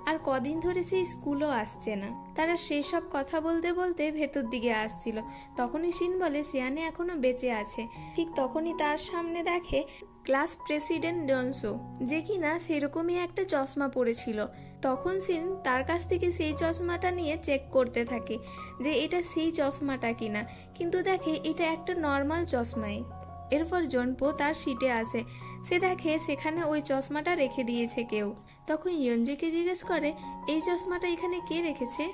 আর কদিন ধরে সেই স্কুলও আসছে না। তারা সেসব কথা বলতে বলতে ভেতর দিকে আসছিল। তখনই সিন বলে সিয়ানে এখনো বেঁচে আছে। ঠিক তখনই তার সামনে দেখে ক্লাস প্রেসিডেন্ট ডনসো, যে কিনা সেরকমই একটা চশমা পরেছিল। তখন সিন তার কাছ থেকে সেই চশমাটা নিয়ে চেক করতে থাকে যে এটা সেই চশমাটা কিনা, কিন্তু দেখে এটা একটা নর্মাল চশমাই। এরপর জনপো তার সিটে আসে, সে দেখে সেখানে ওই চশমাটা রেখে দিয়েছে কেউ। তখন ইয়ঞ্জিকে জিজ্ঞেস করে এই চশমাটা এখানে কে রেখেছে।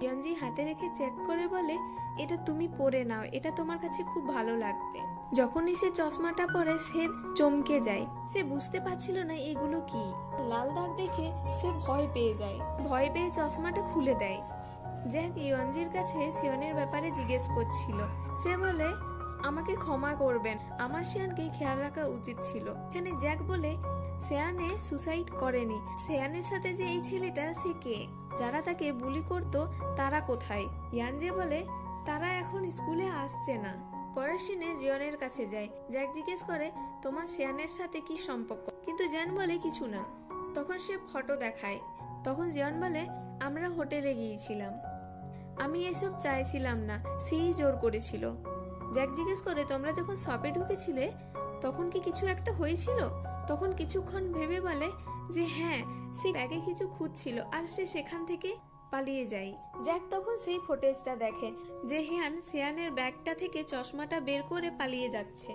ইয়ঞ্জি হাতে রেখে চেক করে বলে এটা তুমি পরে নাও, এটা তোমার কাছে খুব ভালো লাগবে। যখনই সে চশমাটা পরে সে চমকে যায়, সে বুঝতে পারছিল না এগুলো কি। লাল দাগ দেখে সে ভয় পেয়ে যায়, ভয় পেয়ে চশমাটা খুলে দেয়। জ্যাক ইয়ঞ্জির কাছে সিয়নের ব্যাপারে জিজ্ঞেস করছিল। সে বলে আমাকে ক্ষমা করবেন, আমার সিয়ানকে খেয়াল রাখা উচিত ছিল। এখানে জ্যাক বলে সিয়ানে সুসাইড করেনি, সিয়ানের সাথে যে এই ছেলেটা সে কে, যারা তাকে বুলি করতো তারা কোথায়। ইয়ানজে বলে তারা এখন স্কুলে আসছে না। পরের সিনে জিয়নের কাছে যায়। জ্যাক জিজ্ঞেস করে তোমার সিয়ানের সাথে কি সম্পর্ক, কিন্তু জ্যান বলে কিছু না। তখন সে ফটো দেখায়। তখন জিয়ন বলে আমরা হোটেলে গিয়েছিলাম, আমি এসব চাইছিলাম না, সেই জোর করেছিল। জ্যাক জিজ্ঞেস করে তোমরা যখন শপে ঢুকেছিলে তখন কি কিছু একটা হয়েছিল। তখন কিছুক্ষণ ভেবে বলে যে হ্যাঁ, সে ব্যাগে কিছু খুঁজছিল আর সে সেখান থেকে পালিয়ে যায়। জ্যাক তখন সেই ফুটেজটা দেখে যে হিয়ান সিয়ানের ব্যাগটা থেকে চশমাটা বের করে পালিয়ে যাচ্ছে।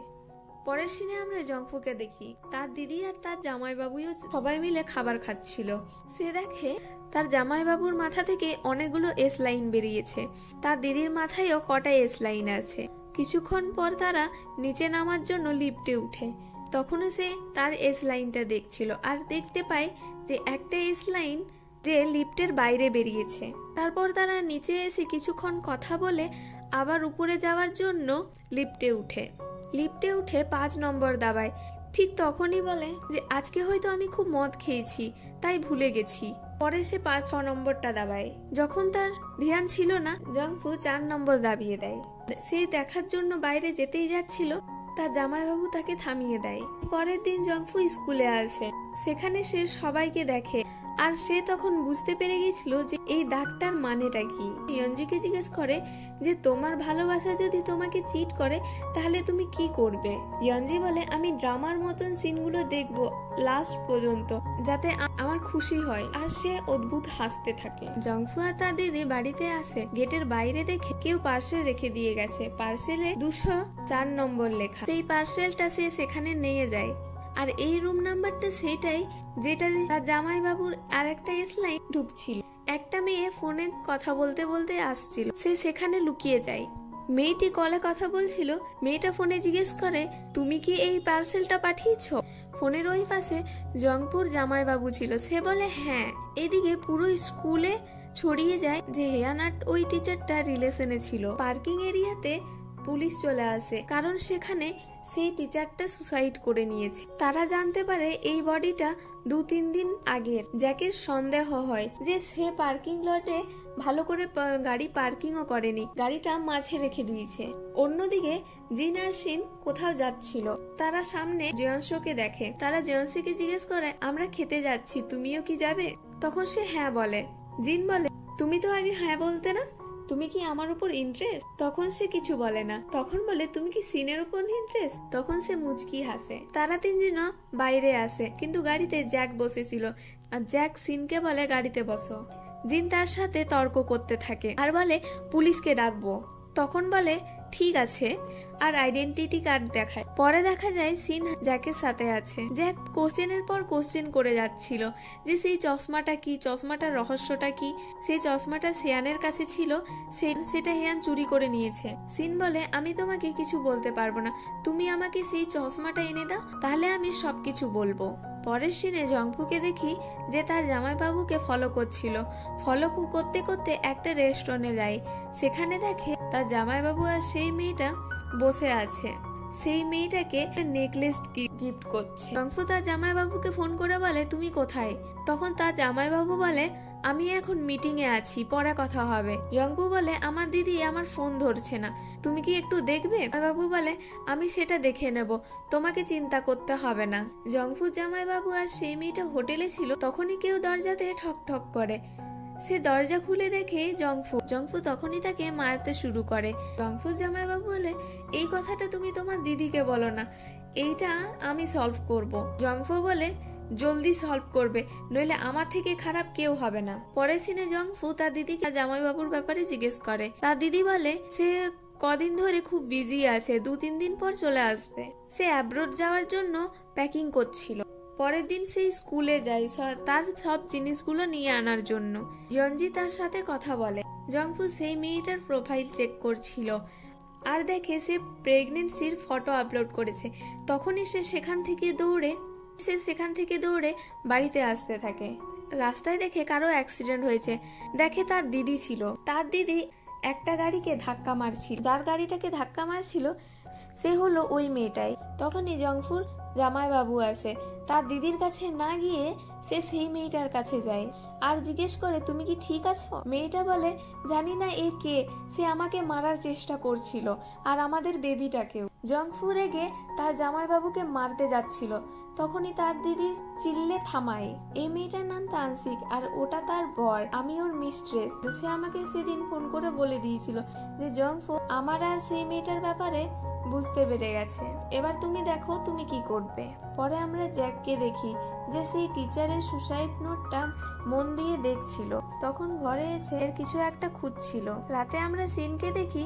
পরের সিনে আমরা জংফুকে দেখি, তার দিদি আর তার জামাইবাবুও সবাই মিলে খাবার খাচ্ছিল। সে দেখে তার জামাইবাবুর মাথা থেকে অনেকগুলো এস লাইন বেরিয়েছে, তার দিদির মাথায়ও কটা এস লাইন আছে। কিছুক্ষণ পর তারা নিচে নামার জন্য লিফটে উঠে, তখনও সে তার এস লাইনটা দেখছিল আর দেখতে পায় যে একটা এস লাইন যে লিফটের বাইরে বেরিয়েছে। তারপর তারা নিচে এসে কিছুক্ষণ কথা বলে আবার উপরে যাওয়ার জন্য লিফটে উঠে 5 নম্বর দাবায়। ঠিক তখনই বলে যে আজকে হয়তো আমি খুব মদ খেয়েছি তাই ভুলে গেছি। পরে সে 6 নম্বরটা দাবায়। যখন তার ধ্যান ছিল না, জংফু 4 নম্বর দাবিয়ে দেয়। সেই দেখার জন্য বাইরে যেতেই যাচ্ছিল, তার জামাইবাবু তাকে থামিয়ে দেয়। পরের দিন জংফু স্কুলে আসে, সেখানে সে সবাইকে দেখে আর সে তখন বুঝতে পেরে গেছিল যে এই দাগটার মানেটা কি। ইয়ঞ্জিকে জিজ্ঞেস করে যে তোমার ভালোবাসা যদি তোমাকে চিট করে তাহলে তুমি কি করবে। ইয়ঞ্জি বলে আমি ড্রামার মতন সিনগুলো দেখবো লাস্ট পর্যন্ত, যাতে আমার খুশি হয়। আর সে অদ্ভুত হাসতে থাকে। জংফু আর তার দিদি বাড়িতে আসে, গেটের বাইরে দেখে কেউ পার্সেল রেখে দিয়ে গেছে। পার্সেলে 204 নম্বর লেখা। সেই পার্সেলটা সে সেখানে নিয়ে যায়, আর এই রুম নাম্বারটা সেটাই যেটা তার জামাইবাবুর আর একটা এস লাইন ঢুকছিল। একটা মেয়ে ফোনে কথা বলতে বলতে আসছিল, সে সেখানে লুকিয়ে যায়। মেয়েটি কলে কথা বলছিল, মেয়েটা ফোনে জিজ্ঞেস করে তুমি কি এই পার্সেলটা পাঠিয়েছো। ফোনের ওই পাশে জংপুর জামাইবাবু ছিল, সে বলে হ্যাঁ। এদিকে পুরো স্কুলে ছড়িয়ে যায় যে হেয়ানাট ওই টিচারটা রিলেশনে ছিল। পার্কিং এরিয়াতে পুলিশ চলে আসে, কারণ সেখানে সেই টিচারটা সুসাইড করে নিয়েছে। তারা জানতে পারে এই বডিটা 2-3 দিন আগের। জ্যাকের সন্দেহ হয় যে সে পার্কিং লটে ভালো করে গাড়ি পার্কিংও করেনি, গাড়িটা মাঝে রেখে দিয়েছে। অন্যদিকে জিন আর শিন কোথাও যাচ্ছিল, তারা সামনে জেয়নসোকে দেখে। তারা জেয়নসিকে জিজ্ঞেস করে আমরা খেতে যাচ্ছি, তুমিও কি যাবে। তখন সে হ্যাঁ বলে। জিন বলে তুমি তো আগে হ্যাঁ বলতে না, তুমি কি আমার উপর ইন্টারেস্ট। তখন সে কিছু বলে না। তখন বলে তুমি কি সিনের উপর ইন্টারেস্ট। তখন সে মুচকি হাসে। তারা 3 জন বাইরে আসে, কিন্তু গাড়িতে জ্যাক বসেছিল আর জ্যাক সিনকে বলে গাড়িতে বসো। জিন তার সাথে তর্ক করতে থাকে আর বলে পুলিশকে ডাকবো। তখন বলে ঠিক আছে, আর আইডেন্টিটি কার্ড দেখায়। পরে দেখা যায় সিন জ্যাকের সাথে আছে। জ্যাক কোশ্চেনের পর কোশ্চেন করে যাচ্ছিল যে সেই চশমাটা কি, চশমাটার রহস্যটা কি। সেই চশমাটা সিয়ানের কাছে ছিল, সেটা হিয়ান চুরি করে নিয়েছে। সিন বলে আমি তোমাকে কিছু বলতে পারবো না, তুমি আমাকে সেই চশমাটা এনে দাও, তাহলে আমি সবকিছু বলবো। পরের সিনে জংফুকে দেখি যে তার জামাইবাবুকে ফলো করছিল। ফলো করতে করতে একটা রেস্টুরেন্টে যায়। সেখানে দেখে তার জামাইবাবু আর সেই মেয়েটা বসে আছে। সেই মেয়েটাকে নেকলেস গিফট করছে। জংফু তার জামাইবাবুকে ফোন করে বলে তুমি কোথায়? তখন তার জামাইবাবু বলে আমি এখন মিটিং এ আছি, পরে কথা হবে। জংফু বলে আমার দিদি আমার ফোন ধরছে না, তুমি কি একটু দেখবে? জামাইবাবু বলে আমি সেটা দেখে নেব, তোমাকে চিন্তা করতে হবে না। জংফু জামাইবাবু আর সেই মেয়েটা হোটেলে ছিল। তখনই কেউ দরজাতে ঠক ঠক করে। সে দরজা খুলে দেখে জংফু তখনই তাকে মারতে শুরু করে। জংফু জামাইবাবু বলে এই কথাটা তুমি তোমার দিদিকে বলো না, এইটা আমি সলভ করব। জংফু বলে জলদি সলভ করবে, নইলে আমার থেকে খারাপ কেউ হবে না। পরের সিনে জংফু তার দিদিকে জামাইবাবুর ব্যাপারে জিজ্ঞেস করে। তার দিদি বলে সে কদিন ধরে খুব বিজি আছে, 2-3 দিন পর চলে আসবে। সে অ্যাব্রোড যাওয়ার জন্য প্যাকিং করছিল। পরের দিন সেই স্কুলে যায় তার সব জিনিসগুলো নিয়ে আনার জন্য। ইয়নজি তার সাথে কথা বলে। জংফু সেই মেয়েটার প্রোফাইল চেক করছিল আর দেখে সে প্রেগনেন্সির ফটো আপলোড করেছে। তখনই সে সেখান থেকে দৌড়ে বাড়িতে আসতে থাকে। রাস্তায় দেখে কারো অ্যাক্সিডেন্ট হয়েছে। দেখে তার দিদি ছিল। তার দিদি একটা গাড়িকে ধাক্কা মারছিল। যার গাড়িটাকে ধাক্কা মারছিল সে হলো ওই মেয়েটাই। তখনই জংফুর জামাইবাবু আসে। তার দিদির কাছে না গিয়ে সে সেই মেয়েটার কাছে যায় আর জিজ্ঞেস করে তুমি কি ঠিক আছো? মেয়েটা বলে জানি না এ কে, সে আমাকে মারার চেষ্টা করছিল আর আমাদের বেবিটাকেও। জংফু রেগে তার জামাইবাবুকে মারতে যাচ্ছিল। তখনই তার দিদি চিল্লে থামায়। এই মেয়েটার নাম তানসিক আর ওটা তার বর, আমি ওর মিস্ট্রেস। সে আমাকে সেদিন ফোন করে বলে দিয়েছিল যে জংফু আমার আর সেই মেয়েটার ব্যাপারে বুঝতে পেরে গেছে, এবার তুমি দেখো তুমি কি করবে। পরে আমরা জ্যাককে দেখি যে সেই টিচারের সুসাইড নোটটা মন দিয়ে দেখছিল। তখন ঘরে এসে এর কিছু একটা খুঁজছিল। রাতে আমরা সিনকে দেখি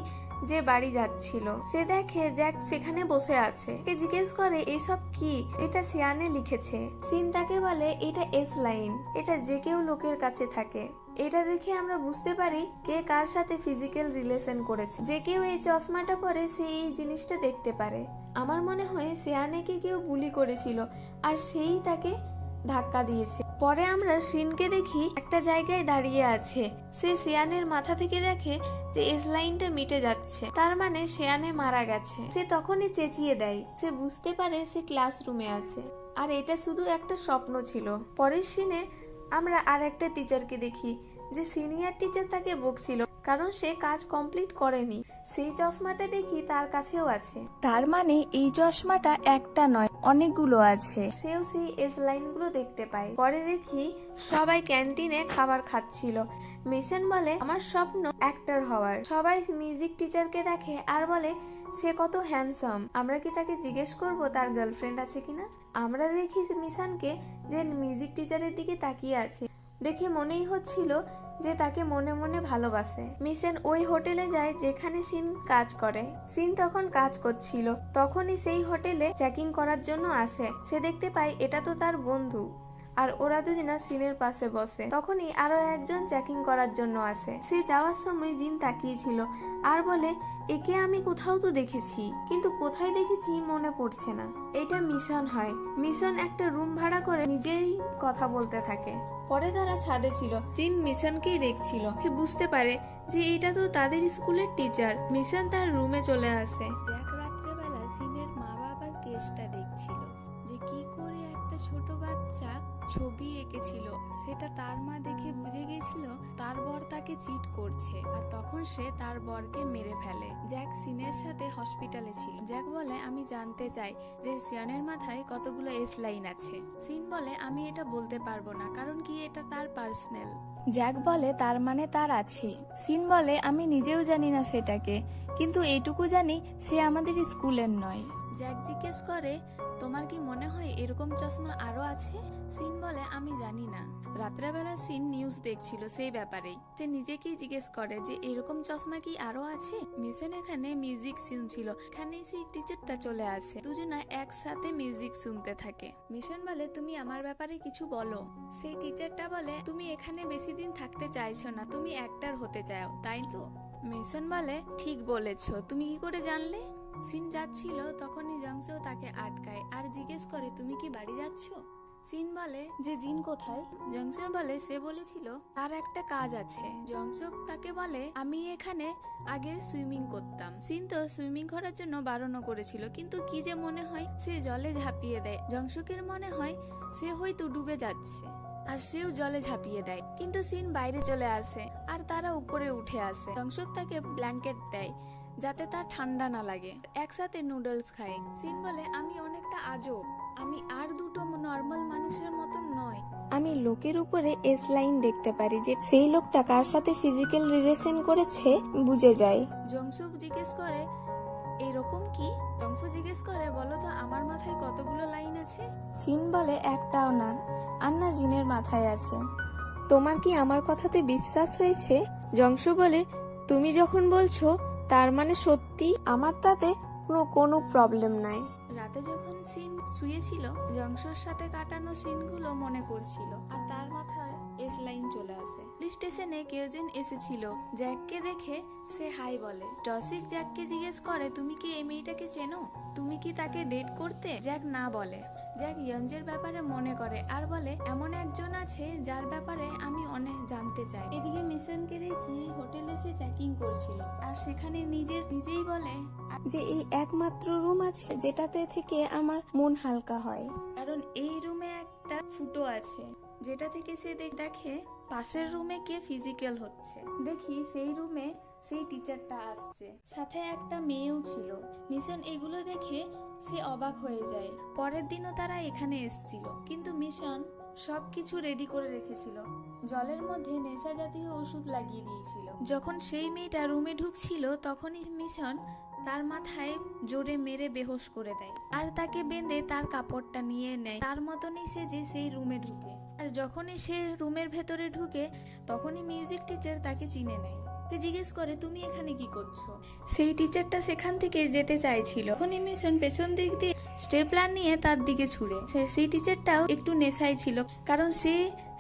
যে বাড়ি যাচ্ছিল। সে দেখে জ্যাক সেখানে বসে আছে। জিজ্ঞেস করে এইসব কি? এটা সিয়ানে লিখেছে। সিন তাকে বলে এটা এস লাইন, এটা যে কেউ লোকের কাছে থাকে। এটা দেখে আমরা বুঝতে পারি কে কার সাথে ফিজিক্যাল রিলেশন করেছে। যে কেউ এই চশমাটা পরে সে এই জিনিসটা দেখতে পারে। আমার মনে হয় সিয়ানেকে কেউ বুলি করেছিল আর সেই তাকে ধাক্কা দিয়েছে। পরে আমরা সিনকে দেখি একটা জায়গায় দাঁড়িয়ে আছে। সে সিয়ানের মাথা থেকে দেখে যে এস লাইনটা মিটে যাচ্ছে, তার মানে সিয়ানে মারা গেছে। সে তখনই চেঁচিয়ে দেয়। সে বুঝতে পারে সে ক্লাসরুমে আছে আর এটা শুধু একটা স্বপ্ন ছিল। পরের সিনে আমরা আর একটা টিচারকে দেখি যে সিনিয়র টিচার তাকে বকছিল কারণ সে কাজ কমপ্লিট করেনি। সেই চশমাটা দেখি তার কাছেও আছে, তার মানে এই চশমাটা একটা নয় অনেকগুলো আছে। সেও সেই এস লাইনগুলো দেখতে পায়। পরে দেখি সবাই ক্যান্টিনে খাবার খাচ্ছিল। মিশন বলে আমার স্বপ্ন অ্যাক্টর হওয়ার। সবাই মিউজিক টিচারকে দেখে আর বলে সে কত হ্যান্ডসাম, আমরা কি তাকে জিজ্ঞেস করব তার গার্লফ্রেন্ড আছে কিনা। আমরা দেখি মিশনকে যে মিউজিক টিচারের দিকে তাকিয়ে আছে, দেখে মনেই হচ্ছিল যে তাকে মনে মনে ভালোবাসে। মিশন ওই হোটেলে যায় যেখানে সিন কাজ করে। সিন তখন কাজ করছিল। তখনই সেই হোটেলে চেকিং করার জন্য আসে। সে দেখতে পায় এটা তো তার বন্ধু আর ওরা দুজনা সিনের পাশে বসে। তখনই আরো একজন চেকিং করার জন্য আসে। সে যাওয়ার সময় জিন তাকিয়েছিল আর বলে একে আমি কোথাও তো দেখেছি, কিন্তু কোথায় দেখেছি মনে পড়ছে না। এটা মিশন হয়। মিশন একটা রুম ভাড়া করে নিজেই কথা বলতে থাকে। পরে তারা ছাদে ছিল। জিন মিশনকেই দেখছিল। সে বুঝতে পারে যে এটা তো তাদের স্কুলের টিচার। মিশন তার রুমে চলে আসে। জ্যাক রাত্রেবেলা জিনের মা বাবার কেসটা দেখছিল যে কি করে একটা ছোট বাচ্চা ছবি এঁকেছিল। সেটা তার মা দেখে বুঝে গেছিল তার বর তাকে চিট করছে আর তখন সে তার বরকে মেরে ফেলে। জ্যাক সিনের সাথে হসপিটালে ছিল। জ্যাক বলে আমি জানতে চাই যে সিয়ানের মাথায় কতগুলো এস লাইন আছে। সিন বলে আমি এটা বলতে পারবো না, কারণ কি এটা তার পার্সোনাল। জ্যাক বলে তার মানে তার আছে। সিন বলে আমি নিজেও জানি না সেটাকে, কিন্তু এইটুকু জানি সে আমাদের স্কুলের নয়। জ্যাক জিজ্ঞেস করে, তোমার কি মনে হয় এরকম চশমা আরো আছে? সিন বলে, আমি জানি না। রাত্রেবেলা সিন নিউজ দেখছিল সেই ব্যাপারেই। সে নিজেকেই জিজ্ঞেস করে যে এরকম চশমা কি আরো আছে। মিশন এখানে মিউজিক শুনছিল, এখানে সেই টিচারটা চলে আসে, দুজনা একসাথে মিউজিক শুনতে থাকে। মিশন বলে, তুমি আমার ব্যাপারে কিছু বলো। সেই টিচারটা বলে, তুমি এখানে বেশি দিন থাকতে চাইছো না, তুমি অ্যাক্টর হতে চাও, তাই তো? মিশন বলে, ঠিক বলেছো, তুমি কি করে জানলে? সিন যাচ্ছিল, তখনই জংসেও তাকে আটকায় আর জিজ্ঞেস করে, তুমি কি বাড়ি যাচ্ছ? সিন বলে যে জিন কোথায়? জংসন বলে সে বলেছিল তার একটা কাজ আছে। জংসক তাকে বলে, আমি এখানে আগে সুইমিং করতাম। সিন তো সুইমিং করার জন্য বারণ করেছিল, কিন্তু কি যে মনে হয় সে জলে ঝাঁপিয়ে দেয়। জংসকের মনে হয় সে হয়তো ডুবে যাচ্ছে আর সেও জলে ঝাঁপিয়ে দেয়, কিন্তু সিন বাইরে চলে আসে আর তারা উপরে উঠে আসে। জংসক তাকে ব্ল্যাঙ্কেট দেয় যাতে তার ঠান্ডা না লাগে। একসাথে নুডলস খায়। সিন বলে, আমি অনেকটা আজব, আমি আর দুটো নর্মাল মানুষের মতন নয়। আমি লোকের উপরে এস লাইন দেখতে পারি, যে সেই লোকটা কার সাথে ফিজিক্যাল রিলেশন করেছে বুঝে যায়। জংসুক জিজ্ঞেস করে, এরকম কি? জংফু জিজ্ঞেস করে, বলো তো আমার মাথায় কতগুলো লাইন আছে? সিন বলে, একটাও না, আন্না জিনের মাথায় আছে। তোমার কি আমার কথাতে বিশ্বাস হয়েছে? জংশু বলে, তুমি যখন বলছো তার মানে সত্যি, আমার তাতে কোনো প্রবলেম নাই। রাতে যখন সিন শুয়েছিল, জংশুর সাথে কাটানো সিনগুলো মনে করছিল আর তার মাথায় এস লাইন চলে আসে। পুলিশ স্টেশনে কেউজন এসেছিল, জ্যাককে দেখে সে হাই বলে। টসিক জ্যাককে জিজ্ঞেস করে, তুমি কি এই মেয়েটাকে চেনো? তুমি কি তাকে ডেট করতে? জ্যাক না বলে। জ্যাক ইয়ঞ্জের ব্যাপারে মনে করে আর বলে, এমন একজন আছে যার ব্যাপারে আমি অনেক জানতে চাই। এদিকে মিশনকে দেখি হোটেলে এসে চেকিং করছিল আর সেখানে নিজেই বলে যে এই একমাত্র রুম আছে যেটাতে থেকে আমার মন হালকা হয়, কারণ এই রুমে একটা ফুটো আছে যেটা থেকে সে দেখে পাশের রুমে কে ফিজিক্যাল হচ্ছে। দেখি সেই রুমে সেই টিচারটা আসছে, সাথে একটা মেয়েও ছিল। মিশন এগুলো দেখে সে অবাক হয়ে যায়। পরের দিনও তারা এখানে এসেছিল, কিন্তু মিশন সবকিছু রেডি করে রেখেছিল। জলের মধ্যে নেশা জাতীয় ওষুধ লাগিয়ে দিয়েছিল। যখন সেই মেয়েটা রুমে ঢুকছিল, তখনই মিশন তার মাথায় জোরে মেরে বেহোশ করে দেয় আর তাকে বেঁধে তার কাপড়টা নিয়ে নেয়। তার মতনই সে যে সেই রুমে ঢুকে, আর যখনই সে রুমের ভেতরে ঢুকে তখনই মিউজিক টিচার তাকে চিনে নেয়। সে জিজ্ঞেস করে, তুমি এখানে কি করছো? সেই টিচারটা সেখান থেকে যেতে চাইছিল, তখনই মিশন পেছন দিক দিয়ে স্টেপলার নিয়ে তার দিকে ছুড়ে। সেই টিচারটাও একটু নেশায় ছিল, কারণ সে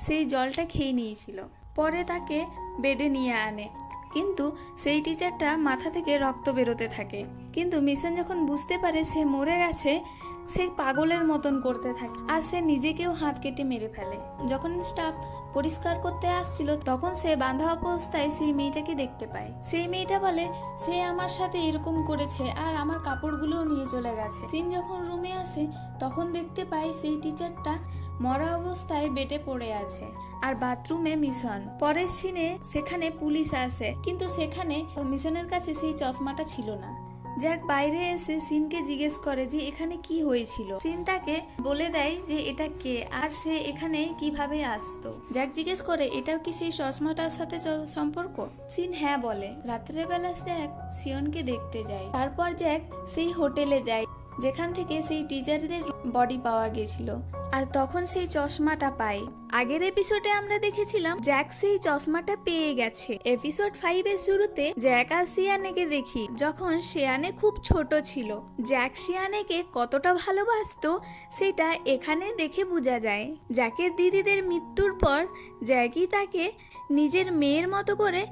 সেই জলটা খেয়ে নিয়েছিল। পরে তাকে বেডে নিয়ে আনে, কিন্তু সেই টিচারটা মাথা থেকে রক্ত বেরোতে থাকে। কিন্তু মিশন যখন বুঝতে পারে সে মরে গেছে, সে পাগলের মতন করতে থাকে আর সে নিজেকেও হাত কেটে মেরে ফেলে। যখন স্টাফ পরিষ্কার করতে আসছিল, তখন সে বাঁধা অবস্থায় সেই মেয়েটাকে দেখতে পায়। সেই মেয়েটা বলে, সে আমার সাথে এরকম করেছে আর আমার কাপড়গুলোও নিয়ে চলে গেছে। সিন যখন রুমে আসে, তখন দেখতে পায় সেই টিচারটা মরা অবস্থায় বেডে পড়ে আছে আর বাথরুমে মিশন। পরের সিনে সেখানে পুলিশ আসে, কিন্তু সেখানে মিশনের কাছে সেই চশমাটা ছিল না। জ্যাক বাইরে এসে সিনকে জিজ্ঞেস করে যে এখানে কি হয়েছিল। সিন তাকে বলে দেয় যে এটা কে আর সে এখানে কিভাবে আসতো। জ্যাক জিজ্ঞেস করে, এটাও কি সেই চশমাটার সাথে সম্পর্ক? সিন হ্যাঁ বলে। রাত্রেবেলা জ্যাক সিয়নকে দেখতে যায়। তারপর জ্যাক সেই হোটেলে যায় যেখান থেকে সেই টিচারদের বডি পাওয়া গেছিল, আর তখন সেই চশমাটা পায়। আগের এপিসোডে আমরা দেখেছিলাম জ্যাক সেই চশমাটা পেয়ে গেছে। এপিসোড 5 এর শুরুতে জ্যাক আর শিয়ানেকে দেখি যখন শিয়ানে খুব ছোট ছিল। জ্যাক শিয়ানেকে কতটা ভালোবাসতো সেটা এখানে দেখে বোঝা যায়। জ্যাকের দিদিদের মৃত্যুর পর জ্যাকই তাকে নিজের মেয়ের মতো করে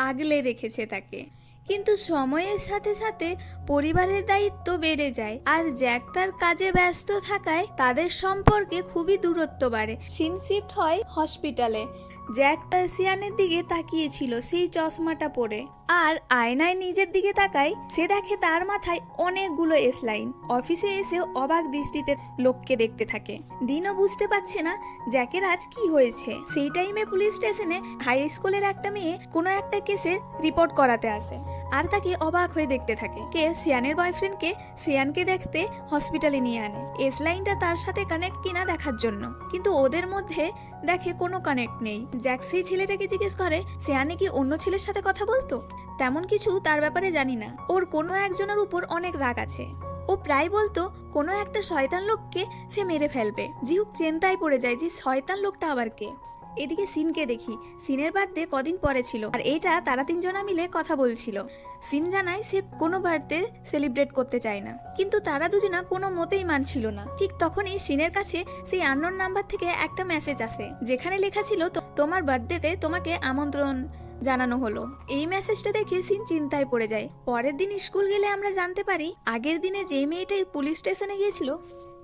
আগলে রেখেছে তাকে। কিন্তু সময়ের সাথে সাথে পরিবারের দায়িত্ব বেড়ে যায় আর জ্যাক তার কাজে ব্যস্ত থাকায় তাদের সম্পর্কে খুবই দূরত্ব বাড়ে। সিন শিফট হয় হসপিটালে। জ্যাক তার শিয়ানের দিকে তাকিয়েছিল সেই চশমাটা পরে, আর আয়নায় নিজের দিকে তাকায়। সে দেখে তার মাথায় অনেকগুলো এস লাইন। অফিসে এসে অবাক দৃষ্টিতে লোককে দেখতে থাকে। দিনও বুঝতে পারছে না জ্যাকের আজ কি হয়েছে। সেই টাইমে পুলিশ স্টেশনে হাই স্কুলের একটা মেয়ে কোনো একটা কেসের রিপোর্ট করাতে আসে আর তাকে অবাক হয়ে দেখতে থাকে। কে শিয়ানের বয়ফ্রেন্ডকে শিয়ানকে দেখতে হসপিটালে নিয়ে আনে এস লাইনটা তার সাথে কানেক্ট কিনা দেখার জন্য, কিন্তু ওদের মধ্যে দেখে কোনো কানেক্ট নেই। জ্যাক সেই ছেলেটাকে জিজ্ঞেস করে, শিয়ানে কি অন্য ছেলের সাথে কথা বলতো? তেমন কিছু তার ব্যাপারে জানি না, ওর কোনো একজনের উপর অনেক রাগ আছে। ও ও প্রায় বলতো কোনো একটা শয়তান লোককে সে মেরে ফেলবে। জিহুক চিন্তায় পড়ে যায় যে শয়তান লোকটা আবার কে। এদিকে সিনকে দেখি, সিনের বার্থডে কদিন পরে ছিল আর এটা তারা তিনজনা মিলে কথা বলছিল। সিন জানায় সে কোনো বার্থডে সেলিব্রেট করতে চায় না, কিন্তু তারা দুজনা কোনো মতেই মানছিল না। ঠিক তখনই সিনের কাছে সেই আননোন নাম্বার থেকে একটা মেসেজ আসে, যেখানে লেখা ছিল তোমার বার্থডেতে তোমাকে আমন্ত্রণ জানানো হলো। এই মেসেজটা দেখে সিন চিন্তায় পড়ে যায়। পরের দিন স্কুল গেলে আমরা জানতে পারি আগের দিনে যে মেয়েটাই পুলিশ স্টেশনে গিয়েছিল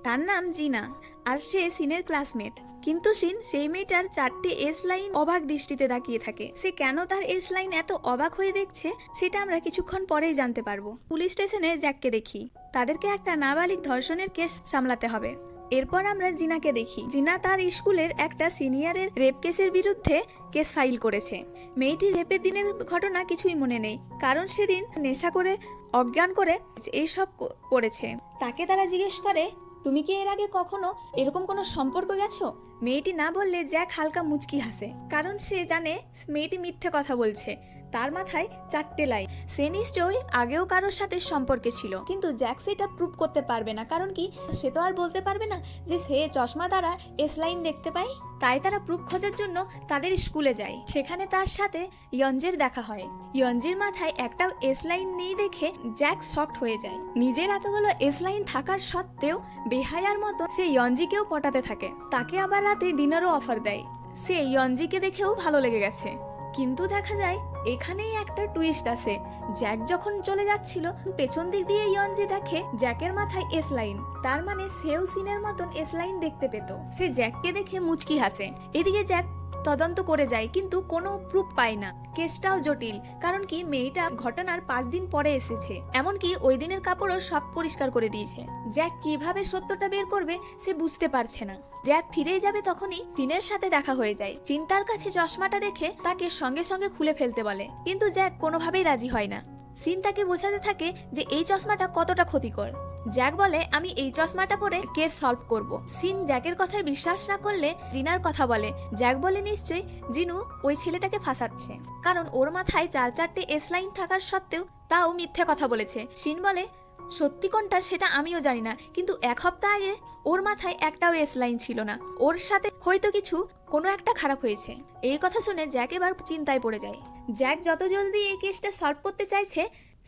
তার নাম জিনা, আর সে সিনের ক্লাসমেট। কিন্তু সিন সেই মেয়েটার 4টে এস লাইন অবাক দৃষ্টিতে তাকিয়ে থাকে। সে কেন তার এস লাইন এত অবাক হয়ে দেখছে সেটা আমরা কিছুক্ষণ পরেই জানতে পারবো। পুলিশ স্টেশনে জ্যাককে দেখি, তাদেরকে একটা নাবালিক ধর্ষণের কেস সামলাতে হবে। এরপর আমরা জিনাকে দেখি, জিনা তার স্কুলের একটা সিনিয়রের রেপ কেসের বিরুদ্ধে কেস ফাইল করেছে। মেয়েটির রেপের দিনের ঘটনা কিছুই মনে নেই, কারণ সেদিন নেশা করে অজ্ঞান করে এইসব করেছে। তাকে তারা জিজ্ঞেস করে, তুমি কি এর আগে কখনো এরকম কোনো সম্পর্ক গেছো? মেয়েটি না বললে জ্যাক হালকা মুচকি হাসে, কারণ সে জানে মেয়েটি মিথ্যে কথা বলছে। তার মাথায় 4টে লাইন, সে নিশ্চয়ই আগেও কারোর সাথে সম্পর্কে ছিল। কিন্তু জ্যাক সেটা প্রুভ করতে পারবে না, কারণ কি সে তো আর বলতে পারবে না যে সে চশমা দ্বারা এস লাইন দেখতে পায়। তাই তারা প্রুফ খোঁজার জন্য তাদের স্কুলে যায়। সেখানে তার সাথে ইয়ঞ্জের দেখা হয়। ইয়ঞ্জির মাথায় একটাও এস লাইন নেই দেখে জ্যাক শকড হয়ে যায়। নিজের এতগুলো এস লাইন থাকার সত্ত্বেও বেহায়ার মতো সে ইয়ঞ্জিকেও পটাতে থাকে। তাকে আবার রাতে ডিনারও অফার দেয়। সে ইয়ঞ্জিকে দেখেও ভালো লেগে গেছে। কিন্তু দেখা যায় এখানেই একটা টুইস্ট আসে। জ্যাক যখন চলে যাচ্ছিল পেছন দিক দিয়ে ইয়ঞ্জি দেখে জ্যাকের মাথায় এস লাইন, তার মানে সেও সিনের মতন এস লাইন দেখতে পেত। সে জ্যাককে দেখে মুচকি হাসে। এদিকে জ্যাক তদন্ত করে যায়, কিন্তু কোনো প্রুফ পায় না। কেসটাও জটিল, কারণ কি মেয়েটা ঘটনার 5 দিন পরে এসেছে, এমনকি ওই দিনের কাপড়ও সব পরিষ্কার করে দিয়েছে। জ্যাক কিভাবে সত্যটা বের করবে সে বুঝতে পারছে না। জ্যাক ফিরেই যাবে তখনই চিনের সাথে দেখা হয়ে যায়। চিন তার কাছে চশমাটা দেখে তাকে সঙ্গে সঙ্গে খুলে ফেলতে বলে, কিন্তু জ্যাক কোনোভাবেই রাজি হয় না। সিন তাকে বোঝাতে থাকে যে এই চশমাটা কতটা ক্ষতিকর। জ্যাক বলে, আমি এই চশমাটা পরে কেস সলভ করব। সিন জ্যাকের কথায় বিশ্বাস না করলে জিনার কথা বলে। জ্যাক বলে, নিশ্চয়ই জিনু ওই ছেলেটাকে ফাঁসাচ্ছে, কারণ ওর মাথায় 4টে এস লাইন থাকার সত্ত্বেও তাও মিথ্যে কথা বলেছে। সিন বলে, সত্যি কোনটা সেটা আমিও জানি না, কিন্তু 1 সপ্তাহ আগে ওর মাথায় একটাও এস লাইন ছিল না। ওর সাথে হয়তো কোনো একটা খারাপ হয়েছে। এই কথা শুনে জ্যাক এবার চিন্তায় পড়ে যায়। জ্যাক যত জলদি এই কেসটা সলভ করতে চাইছে,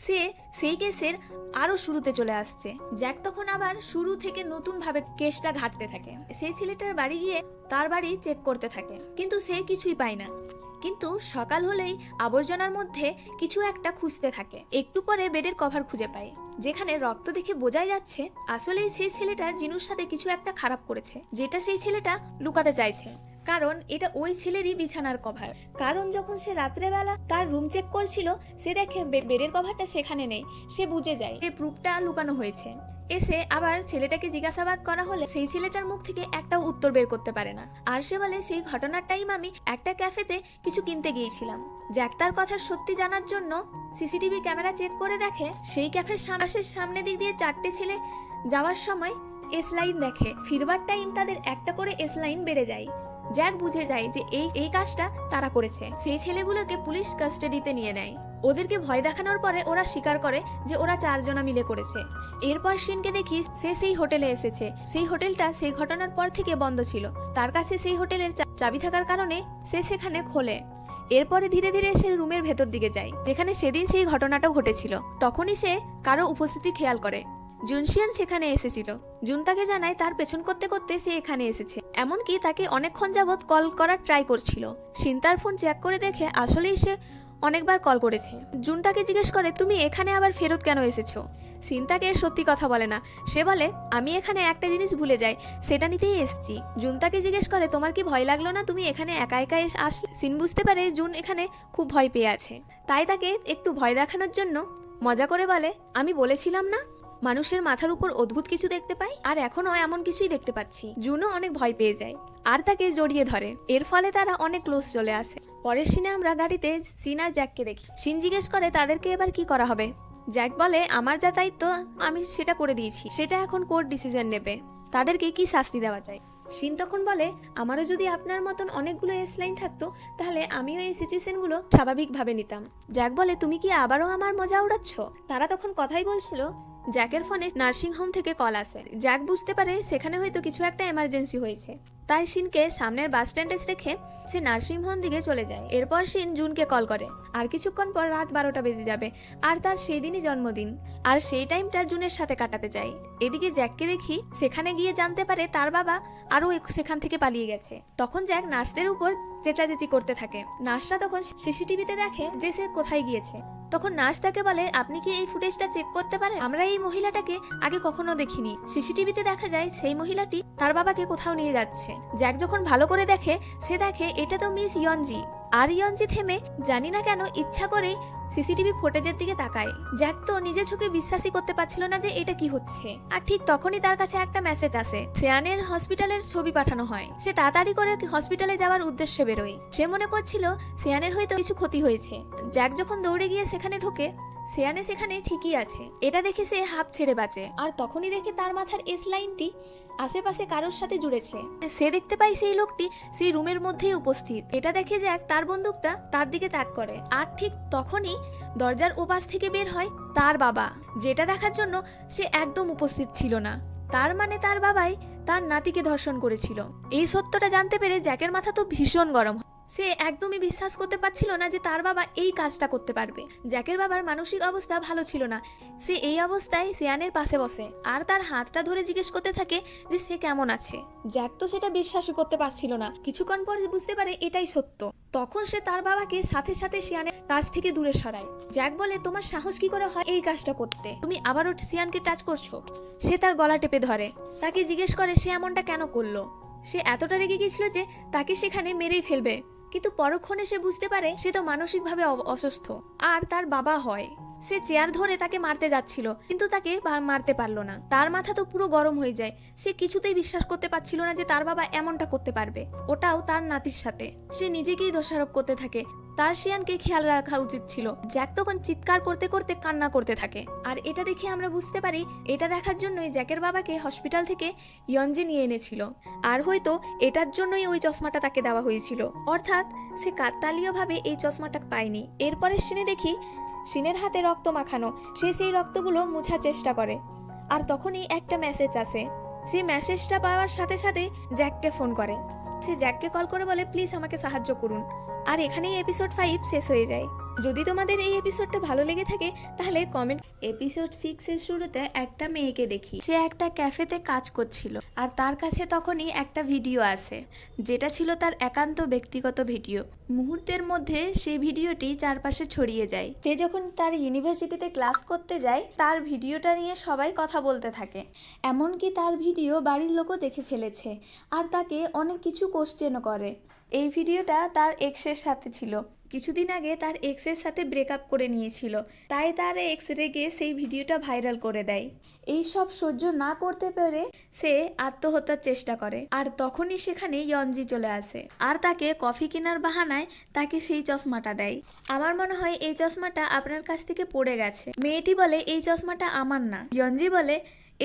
সে সেই কেসের আরো শুরুতে চলে আসছে। জ্যাক তখন আবার শুরু থেকে নতুন ভাবে কেসটা ঘাটতে থাকে। সেই ছেলেটার বাড়ি গিয়ে তার বাড়ি চেক করতে থাকে, কিন্তু সে কিছুই পায় না। কিন্তু সকাল হলেই আবর্জনার মধ্যে কিছু একটা খুঁজতে থাকে। একটু পরে বেডের কভার খুঁজে পায়, যেখানে রক্ত দেখে বোঝাই যাচ্ছে আসলেই সেই ছেলেটা জিনুর সাথে কিছু একটা খারাপ করেছে, যেটা সেই ছেলেটা লুকাতে চাইছে। কারণ এটা ওই ছেলেরই বিছানার কভার। কারণ যখন সে রাত্রেবেলা তার রুম চেক করছিল, সে দেখে বেডের কভারটা সেখানে নেই। সে বুঝে যায় এই প্রুফটা লুকানো হয়েছে। এসে আবার ছেলেটাকে জিজ্ঞাসাবাদ করা হলে সেই ছেলেটার মুখ থেকে একটাও উত্তর বের করতে পারে না। আর সে বলে, সেই ঘটনার টাইম আমি একটা ক্যাফেতে কিছু কিনতে গিয়েছিলাম। জ্যাক তার কথা সত্যি জানার জন্য সিসিটিভি ক্যামেরা চেক করে দেখে সেই ক্যাফের সামনে দিক দিয়ে 4টে ছেলে যাওয়ার সময় এস লাইন দেখে। ফিরবার টাইম তাদের একটা করে এস লাইন বেড়ে যায়। জ্যাক বুঝে যায় যে এই কাজটা তারা করেছে। সেই ছেলেগুলোকে পুলিশ কাস্টাডিতে নিয়ে নেয়। ওদেরকে ভয় দেখানোর পরে ওরা স্বীকার করে যে ওরা 4 জনা মিলে করেছে। এরপর সিনকে দেখি সে সেই হোটেলে এসেছে। সেই হোটেলটা সেই ঘটনার পর থেকে বন্ধ ছিল। তার কাছে সেই হোটেলের চাবি থাকার কারণে সে সেখানে খোলে। এরপরে ধীরে ধীরে সে রুমের ভেতর দিকে যায়, যেখানে সেদিন সেই ঘটনাটা ঘটেছিল। তখনই সে কারো উপস্থিতি খেয়াল করে। জুনশিয়ান সেখানে এসেছিল। জুন তাকে জানায় তার পেছন করতে করতে সে এখানে এসেছে, এমনকি তাকে অনেকক্ষণ যাবৎ কল করার ট্রাই করছিল। সিন তার ফোন চেক করে দেখে আসলেই সে অনেকবার কল করেছে। জুন তাকে জিজ্ঞেস করে, তুমি এখানে আবার ফেরত কেন এসেছো? সিন তাকে সত্যি কথা বলে না। সে বলে, আমি এখানে একটা জিনিস ভুলে যাই, সেটা নিতেই এসেছি। জুন তাকে জিজ্ঞেস করে, তোমার কি ভয় লাগলো না তুমি এখানে একা একা আসলে? সিন বুঝতে পারে জুন এখানে খুব ভয় পেয়ে আছে, তাই তাকে একটু ভয় দেখানোর জন্য মজা করে বলে, আমি বলেছিলাম না মানুষের মাথার উপর অদ্ভুত কিছু দেখতে পাই, আর এখনো এমন কিছুই দেখতে পাচ্ছি। জুনও অনেক ভয় পেয়ে যায় আর তাকে জড়িয়ে ধরে। এর ফলে তারা অনেক ক্লোজ চলে আসে। পরের সিনে আমরা গাড়িতে সিন আর জ্যাককে দেখি। সিন জিজ্ঞেস করে, তাদেরকে এবার কি করা হবে? জ্যাক বলে, আমার যা দায়িত্ব আমি সেটা করে দিয়েছি, সেটা এখন কোর্ট ডিসিশন নেবে তাদেরকে কি শাস্তি দেওয়া যায়। সিন তখন বলে, আমারও যদি আপনার মতন অনেকগুলো এস লাইন থাকতো তাহলে আমিও এই সিচুয়েশনগুলো স্বাভাবিকভাবে নিতাম। জ্যাক বলে, তুমি কি আবারও আমার মজা উড়াচ্ছ? তারা তখন কথাই বলছিল জ্যাকের ফোনে নার্সিং হোম থেকে কল আসে। জ্যাক বুঝতে পারে সেখানে হয়তো কিছু একটা এমার্জেন্সি হয়েছে, তাই শিনকে সামনের বাস স্ট্যান্ডে রেখে সে নার্সিং হোম দিকে চলে যায়। এরপর শিন জুনকে কল করে। আর কিছুক্ষণ পর রাত 12টা বেজে যাবে, আর তার সেই দিনই জন্মদিন, আর সেই টাইমটা জুনের সাথে কাটাতে চায়। এদিকে জ্যাককে দেখি সেখানে গিয়ে জানতে পারে তার বাবা আরও সেখান থেকে পালিয়ে গেছে। তখন জ্যাক নার্সদের উপর চেঁচাচেঁচি করতে থাকে। নার্সরা তখন সিসিটিভিতে দেখে যে সে কোথায় গিয়েছে। তখন নার্স তাকে বলে, আপনি কি এই ফুটেজটা চেক করতে পারেন? আমরা এই মহিলাটাকে আগে কখনো দেখিনি। সিসিটিভিতে দেখা যায় সেই মহিলাটি তার বাবাকে কোথাও নিয়ে যাচ্ছে। জ্যাক যখন ভালো করে দেখে, সে দেখে এটা তো মিস ইয়নজি। আর ইয়নজি থেমে জানি না কেন ইচ্ছা করে সিসিটিভি ফুটেজের দিকে তাকায়। জ্যাক তো নিজের চোখে বিশ্বাসই করতে পারছিল না যে এটা কি হচ্ছে। আর ঠিক তখনই তার কাছে একটা মেসেজ আসে। সিয়ানের হসপিটালের ছবি পাঠানো হয়। সে তাড়াতাড়ি করে হসপিটালে যাওয়ার উদ্দেশ্যে বেরোয়। সে মনে করছিল সিয়ানের হয়তো কিছু ক্ষতি হয়েছে। জ্যাক যখন দৌড়ে গিয়ে সেখানে ঢোকে, সিয়ানে সেখানে ঠিকই আছে। এটা দেখে সে হাঁপ ছেড়ে বাঁচে। আর তখনই দেখে তার মাথার এস লাইনটি আশেপাশে কারোর সাথে জুড়েছে। সে দেখতে পায় সেই লোকটি সেই রুমের মধ্যেই উপস্থিত। এটা দেখে জ্যাক তার বন্দুকটা তার দিকে তাক করে। আর ঠিক তখনই দরজার ওপাশ থেকে বের হয় তার বাবা, যেটা দেখার জন্য সে একদম উপস্থিত ছিল না। তার মানে তার বাবাই তার নাতিকে ধর্ষণ করেছিল। এই সত্যটা জানতে পেরে জ্যাকের মাথা তো ভীষণ গরম হয়। সে একদমই বিশ্বাস করতে পারছিল না যে তার বাবা এই কাজটা করতে পারবে। জ্যাকের বাবার মানসিক অবস্থা ভালো ছিল না। সে এই অবস্থায় সিয়ানের পাশে বসে আর তার হাতটা ধরে জিজ্ঞেস করতে থাকে যে সে কেমন আছে। জ্যাক তো সেটা বিশ্বাসই করতে পারছিল না। কিছুক্ষণ পর বুঝতে পারে এটাই সত্য। তখন সে তার বাবাকে সাথে সাথে সিয়ানের কাছ থেকে দূরে সরায়। জ্যাক বলে, তোমার সাহস কি করে হয় এই কাজটা করতে? তুমি আবারও সিয়ানকে টাচ করছো? সে তার গলা টেপে ধরে। তাকে জিজ্ঞেস করে সে এমনটা কেন করলো। সে এতটা রেগে গিয়েছিল যে তাকে সেখানে মেরেই ফেলবে। কিন্তু পরক্ষণে সে বুঝতে পারে সে তো মানসিকভাবে অসুস্থ আর তার বাবা হয়। সে চেয়ার ধরে তাকে মারতে যাচ্ছিল, কিন্তু তাকে মারতে পারলো না। তার মাথা তো পুরো গরম হয়ে যায়। সে কিছুতেই বিশ্বাস করতে পারছিল না যে তার বাবা এমনটা করতে পারবে, ওটাও তার নাতির সাথে। সে নিজেকেই দোষারোপ করতে থাকে। তার সিয়ানকে খেয়াল রাখা উচিত ছিল। জ্যাক তখন চিৎকার করতে করতে কান্না করতে থাকে। আর এটা দেখে আমরা বুঝতে পারি এটা দেখার জন্যই জ্যাকের বাবাকে হসপিটাল থেকে ইয়নজি নিয়ে এনেছিল। আর হয়তো এটার জন্যই ওই চশমাটা তাকে দেওয়া হয়েছিল। অর্থাৎ সে কাকতালীয়ভাবে এই চশমাটা পায়নি। এরপরে সিনে দেখি সিনের হাতে রক্ত মাখানো। সে সেই রক্তগুলো মোছার চেষ্টা করে। আর তখনই একটা মেসেজ আসে। সেই মেসেজটা পাওয়ার সাথে সাথে জ্যাককে ফোন করে। সে জ্যাককে কল করে বলে, প্লিজ আমাকে সাহায্য করুন। আর এখানেই এপিসোড 5 শেষ হয়ে যায়। যদি তোমাদের এই এপিসোডটা ভালো লেগে থাকে তাহলে কমেন্ট। এপিসোড 6 এর শুরুতে একটা মেয়েকে দেখি। সে একটা ক্যাফেতে কাজ করছিল আর তার কাছে তখনই একটা ভিডিও আসে, যেটা ছিল তার একান্ত ব্যক্তিগত ভিডিও। মুহূর্তের মধ্যে সেই ভিডিওটি চারপাশে ছড়িয়ে যায়। সে যখন তার ইউনিভার্সিটিতে ক্লাস করতে যায়, তার ভিডিওটা নিয়ে সবাই কথা বলতে থাকে। এমনকি তার ভিডিও বাড়ির লোকও দেখে ফেলেছে আর তাকে অনেক কিছু কোশ্চেনও করে। এই ভিডিওটা তার এক্সের সাথে ছিল। কিছুদিন আগে তার এক্সের সাথে ব্রেকআপ করে নিয়েছিল, তাই তার এক্স রেগে সেই ভিডিওটা ভাইরাল করে দেয়। এই সব সহ্য না করতে পেরে সে আত্মহত্যার চেষ্টা করে। আর তখনই সেখানে ইয়নজি চলে আসে আর তাকে কফি কেনার বাহানায় তাকে সেই চশমাটা দেয়। আমার মনে হয় এই চশমাটা আপনার কাছ থেকে পড়ে গেছে। মেয়েটি বলে, এই চশমাটা আমার না। ইয়নজি বলে,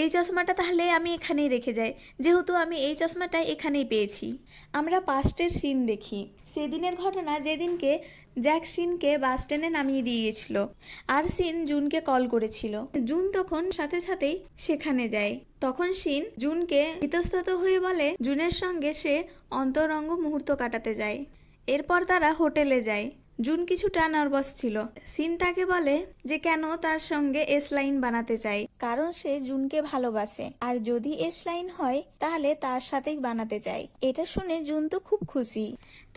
এই চশমাটা তাহলে আমি এখানেই রেখে যাই, যেহেতু আমি এই চশমাটা এখানেই পেয়েছি। আমরা পাস্টের সিন দেখি। সেদিনের ঘটনা, যেদিনকে জ্যাক সিনকে বাস স্ট্যান্ডে নামিয়ে দিয়ে গেছিল আর সিন জুনকে কল করেছিল। জুন তখন সাথে সাথেই সেখানে যায়। তখন সিন জুনকে ইতস্তত হয়ে বলে জুনের সঙ্গে সে অন্তরঙ্গ মুহূর্ত কাটাতে যায়। এরপর তারা হোটেলে যায়। জুন কিছুটা নার্ভাস ছিল। সিন তাকে বলে যে কেন তার সঙ্গে এস লাইন বানাতে চায়, কারণ সে জুনকে ভালোবাসে আর যদি এস লাইন হয় তাহলে তার সাথেই বানাতে চায়। এটা শুনে জুন তো খুব খুশি।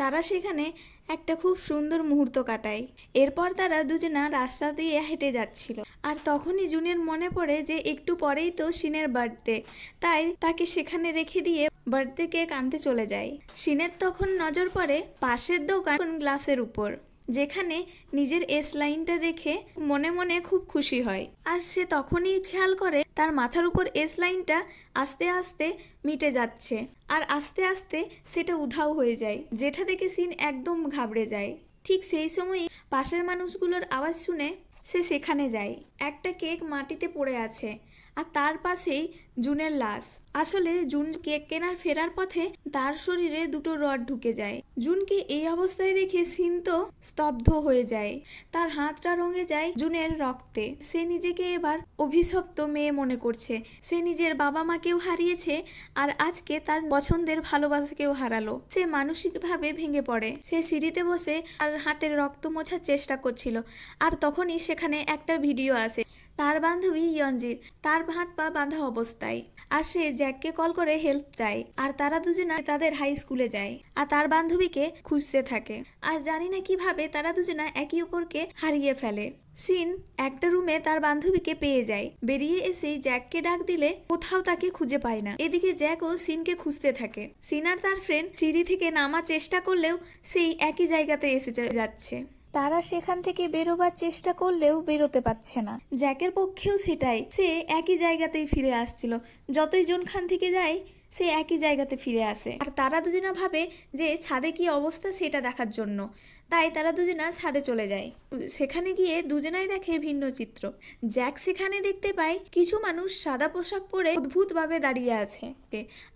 তারা সেখানে একটা খুব সুন্দর মুহূর্ত কাটায়। এরপর তারা দুজনা রাস্তা দিয়ে হেঁটে যাচ্ছিল আর তখনই জুনের মনে পড়ে যে একটু পরেই তো সিনের বার্থডে, তাই তাকে সেখানে রেখে দিয়ে বার্থডে কেক আনতে চলে যায়। সিনের তখন নজর পড়ে পাশের দোকান গ্লাসের উপর, যেখানে নিজের এস লাইনটা দেখে মনে মনে খুব খুশি হয়। আর সে তখনই খেয়াল করে তার মাথার উপর এস লাইনটা আস্তে আস্তে মিটে যাচ্ছে আর আস্তে আস্তে সেটা উধাও হয়ে যায়, যেটা দেখে সিন একদম ঘাবড়ে যায়। ঠিক সেই সময়ই পাশের মানুষগুলোর আওয়াজ শুনে সে সেখানে যায়। একটা কেক মাটিতে পড়ে আছে আর তার পাশেই জুনের লাশ। আসলে জুন কেক কেনার ফেরার পথে তার শরীরে দুটো রড ঢুকে যায়। জুনকে এই অবস্থায় দেখে সিন তো স্তব্ধ হয়ে যায়। তার হাতটা রঙে যায় জুনের রক্তে। সে নিজেকে এবার অভিশপ্ত মেয়ে মনে করছে। সে নিজের বাবা মাকেও হারিয়েছে আর আজকে তার পছন্দের ভালোবাসাকেও হারালো। সে মানসিকভাবে ভেঙে পড়ে। সে সিঁড়িতে বসে আর হাতের রক্ত মোছার চেষ্টা করছিল। আর তখনই সেখানে একটা ভিডিও আসে তার বান্ধবী ইয়ঞ্জির, তার হাত পা বাঁধা অবস্থায়। আর সে জ্যাককে কল করে হেল্প চায়। আর তারা দুজনা তাদের হাই স্কুলে যায় আর তার বান্ধবীকে খুঁজতে থাকে। আর জানি না কিভাবে তারা দুজনা একে অপরকে হারিয়ে ফেলে। সিন একটা রুমে তার বান্ধবীকে পেয়ে যায়। বেরিয়ে এসেই জ্যাককে ডাক দিলে কোথাও তাকে খুঁজে পায় না। এদিকে জ্যাকও সিনকে খুঁজতে থাকে। সিন আর তার ফ্রেন্ড সিঁড়ি থেকে নামার চেষ্টা করলেও সেই একই জায়গাতে এসে যাচ্ছে। তারা সেখান থেকে বেরোবার চেষ্টা করলেও বেরোতে পারছে না। জ্যাকের পক্ষেও সেটাই, সে একই জায়গাতেই ফিরে আসছিল। যতই জোনখান থেকে যায় সে একই জায়গাতে ফিরে আসে। আর তারা দুজনা ভাবে যে ছাদে কি অবস্থা সেটা দেখার জন্য, তাই তারা দুজনা ছাদে চলে যায়। সেখানে গিয়ে দুজনাই দেখে ভিন্ন চিত্র। জ্যাক সেখানে দেখতে পায় কিছু মানুষ সাদা পোশাক পরে অদ্ভুতভাবে দাঁড়িয়ে আছে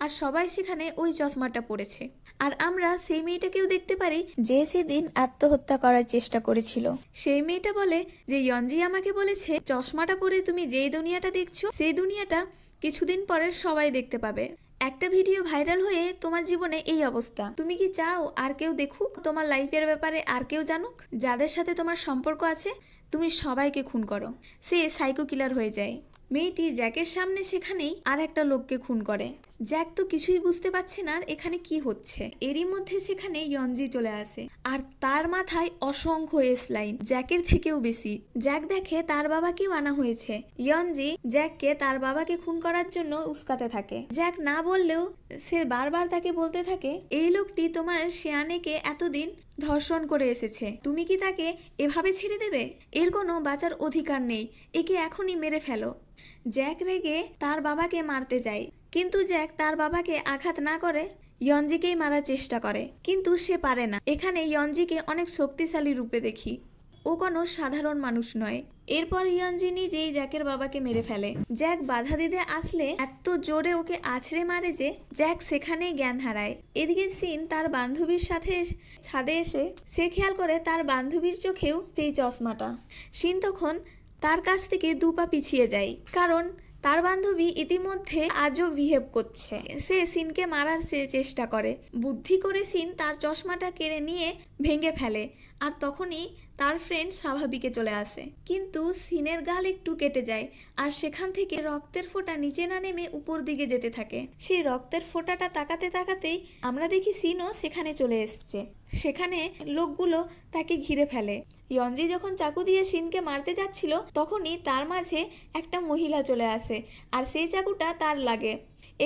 আর সবাই সেখানে ওই চশমাটা পরেছে। আর আমরা সেই মেয়েটাকেও দেখতে পারি যে সেদিন আত্মহত্যা করার চেষ্টা করেছিল। সেই মেয়েটা বলে যে ইয়ঞ্জি আমাকে বলেছে চশমাটা পরে তুমি যেই দুনিয়াটা দেখছো সেই দুনিয়াটা কিছুদিন পরে সবাই দেখতে পাবে। একটা ভিডিও ভাইরাল হয়ে তোমার জীবনে এই অবস্থা। তুমি কি চাও আর কেউ দেখুক তোমার লাইফের ব্যাপারে, আর কেউ জানুক? যাদের সাথে তোমার সম্পর্ক আছে তুমি সবাইকে খুন করো। সে সাইকো কিলার হয়ে যায়। মেয়েটি জ্যাকের সামনে সেখানেই আর একটা লোককে খুন করে। জ্যাক তো কিছুই বুঝতে পারছে না এখানে কি হচ্ছে। এরই মধ্যে সেখানে ইয়ঞ্জি চলে আসে আর তার মাথায় অসংখ্য এসলাইন, জ্যাকের থেকেও বেশি। জ্যাক দেখে তার বাবাকেও আনা হয়েছে। ইয়ঞ্জি জ্যাককে তার বাবাকে খুন করার জন্য উস্কাতে থাকে। জ্যাক না বললেও সে বারবার তাকে বলতে থাকে এই লোকটি তোমার শিয়ানেকে এতদিন ধর্ষণ করে এসেছে, তুমি কি তাকে এভাবে ছেড়ে দেবে? এর কোনো বাঁচার অধিকার নেই, একে এখনই মেরে ফেলো। জ্যাক রেগে তার বাবাকে মারতে যায়, কিন্তু জ্যাক তার বাবাকে আঘাত না করে ইয়ঞ্জিকেই মারার চেষ্টা করে, কিন্তু সে পারে না। এখানে ইয়ঞ্জিকে অনেক শক্তিশালী রূপে দেখি, ও কোনো সাধারণ মানুষ নয়। এরপর ইয়ঞ্জি নিজেই জ্যাকের বাবাকে মেরে ফেলে। জ্যাক বাধা দিতে আসলে এত জোরে ওকে আছড়ে মারে যে জ্যাক সেখানেই জ্ঞান হারায়। এদিকে সিন তার বান্ধবীর সাথে ছাদে এসে সে খেয়াল করে তার বান্ধবীর চোখেও সেই চশমাটা। সিন তখন তার কাছ থেকে 2 পা পিছিয়ে যায়, কারণ তার বান্ধবী ইতিমধ্যে আজও বিহেভ করছে। সে সিনকে মারার চেষ্টা করে। বুদ্ধি করে সিন তার চশমাটা কেড়ে নিয়ে ভেঙে ফেলে আর তখনই তার ফ্রেন্ড স্বাভাবিকে চলে আসে। কিন্তু সিনের গাল একটু কেটে যায় আর সেখান থেকে রক্তের ফোঁটা নিচে না নেমে উপর দিকে যেতে থাকে। সেই রক্তের ফোঁটাটা তাকাতে তাকাতেই আমরা দেখি সিনও সেখানে চলে এসছে। সেখানে লোকগুলো তাকে ঘিরে ফেলে। ইয়ঞ্জি যখন চাকু দিয়ে সিনকে মারতে যাচ্ছিল তখনই তার মাঝে একটা মহিলা চলে আসে আর সেই চাকুটা তার লাগে।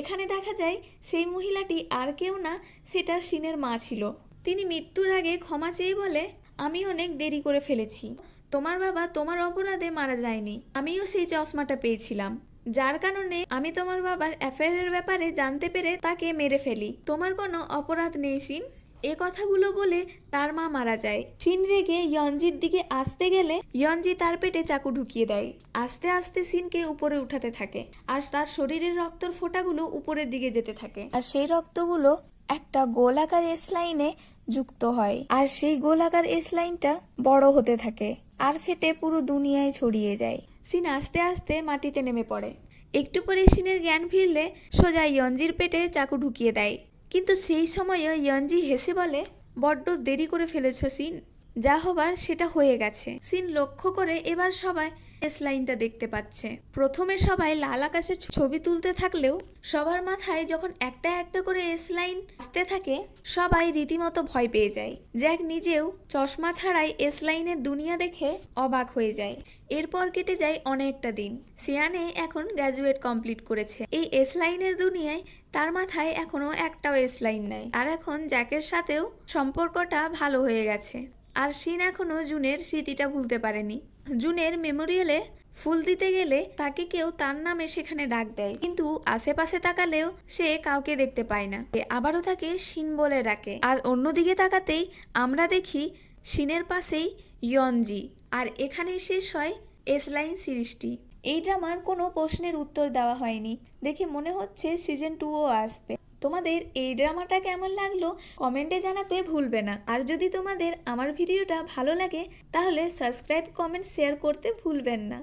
এখানে দেখা যায় সেই মহিলাটি আর কেউ না, সেটা সিনের মা ছিল। তিনি মৃত্যুর আগে ক্ষমা চেয়ে বলে আমি অনেক দেরি করে ফেলেছি, তোমার বাবা তোমার অপরাধে মারা যায়নি, আমিও সেই চশমাটা পেয়েছিলাম, যার কারণে আমি তোমার বাবার অ্যাফেয়ারের ব্যাপারে জানতে পেরে তাকে মেরে ফেলি, তোমার কোনো অপরাধ নেই সিন। এ কথাগুলো বলে তার মা মারা যায়। সিন রেগে ইয়ঞ্জির দিকে আসতে গেলে ইয়ঞ্জি তার পেটে চাকু ঢুকিয়ে দেয়। আস্তে আস্তে সিনকে উপরে উঠাতে থাকে আর তার শরীরের রক্তের ফোঁটাগুলো উপরের দিকে যেতে থাকে আর সেই রক্তগুলো একটা গোলাকার এসলাইনে যুক্ত হয় আর সেই গোলাকার এসলাইনটা বড় হতে থাকে আর ফেটে পুরো দুনিয়ায় ছড়িয়ে যায়। সিন আস্তে আস্তে মাটিতে নেমে পড়ে। একটু পরে সিনের জ্ঞান ফিরলে সোজা ইয়ঞ্জির পেটে চাকু ঢুকিয়ে দেয়। কিন্তু সেই সময়ও ইয়ঞ্জি হেসে বলে বড্ড দেরি করে ফেলেছ সিন, যা হবার সেটা হয়ে গেছে। সিন লক্ষ্য করে এবার সবাই এসলাইনটা দেখতে পাচ্ছে। প্রথমে সবাই লাল আকাশের ছবি তুলতে থাকলেও সবার মাথায় যখন একটা একটা করে এসলাইন আসতে থাকে সবাই রীতিমতো ভয় পেয়ে যায়। জ্যাক নিজেও চশমা ছাড়াই এসলাইনের দুনিয়া দেখে অবাক হয়ে যায়। এরপর কেটে যায় অনেকটা দিন। সিয়ানে এখন গ্র্যাজুয়েট কমপ্লিট করেছে। এই এসলাইনের দুনিয়ায় তার মাথায় এখনো একটাও এসলাইন নাই। আর এখন জ্যাকের সাথেও সম্পর্কটা ভালো হয়ে গেছে। আর সিন এখনো জুনের স্মৃতিটা ভুলতে পারেনি। জুনের মেমোরিয়ালে ফুল দিতে গেলে তাকে কেউ তার নামে সেখানে ডাক দেয়, কিন্তু আশেপাশে তাকালেও সে কাউকে দেখতে পায় না। আবারও তাকে সিন বলে ডাকে। আর অন্যদিকে তাকাতেই আমরা দেখি সিনের পাশেই ইয়ঞ্জি। আর এখানেই শেষ হয় এসলাইন সিরিজটি। এই ড্রামার কোনো প্রশ্নের উত্তর দেওয়া হয়নি, দেখে মনে হচ্ছে সিজন 2ও আসবে। তোমাদের এই ড্রামাটা কেমন লাগলো কমেন্টে জানাতে ভুলবে না। আর যদি তোমাদের আমার ভিডিওটা ভালো লাগে তাহলে সাবস্ক্রাইব, কমেন্ট, শেয়ার করতে ভুলবেন না।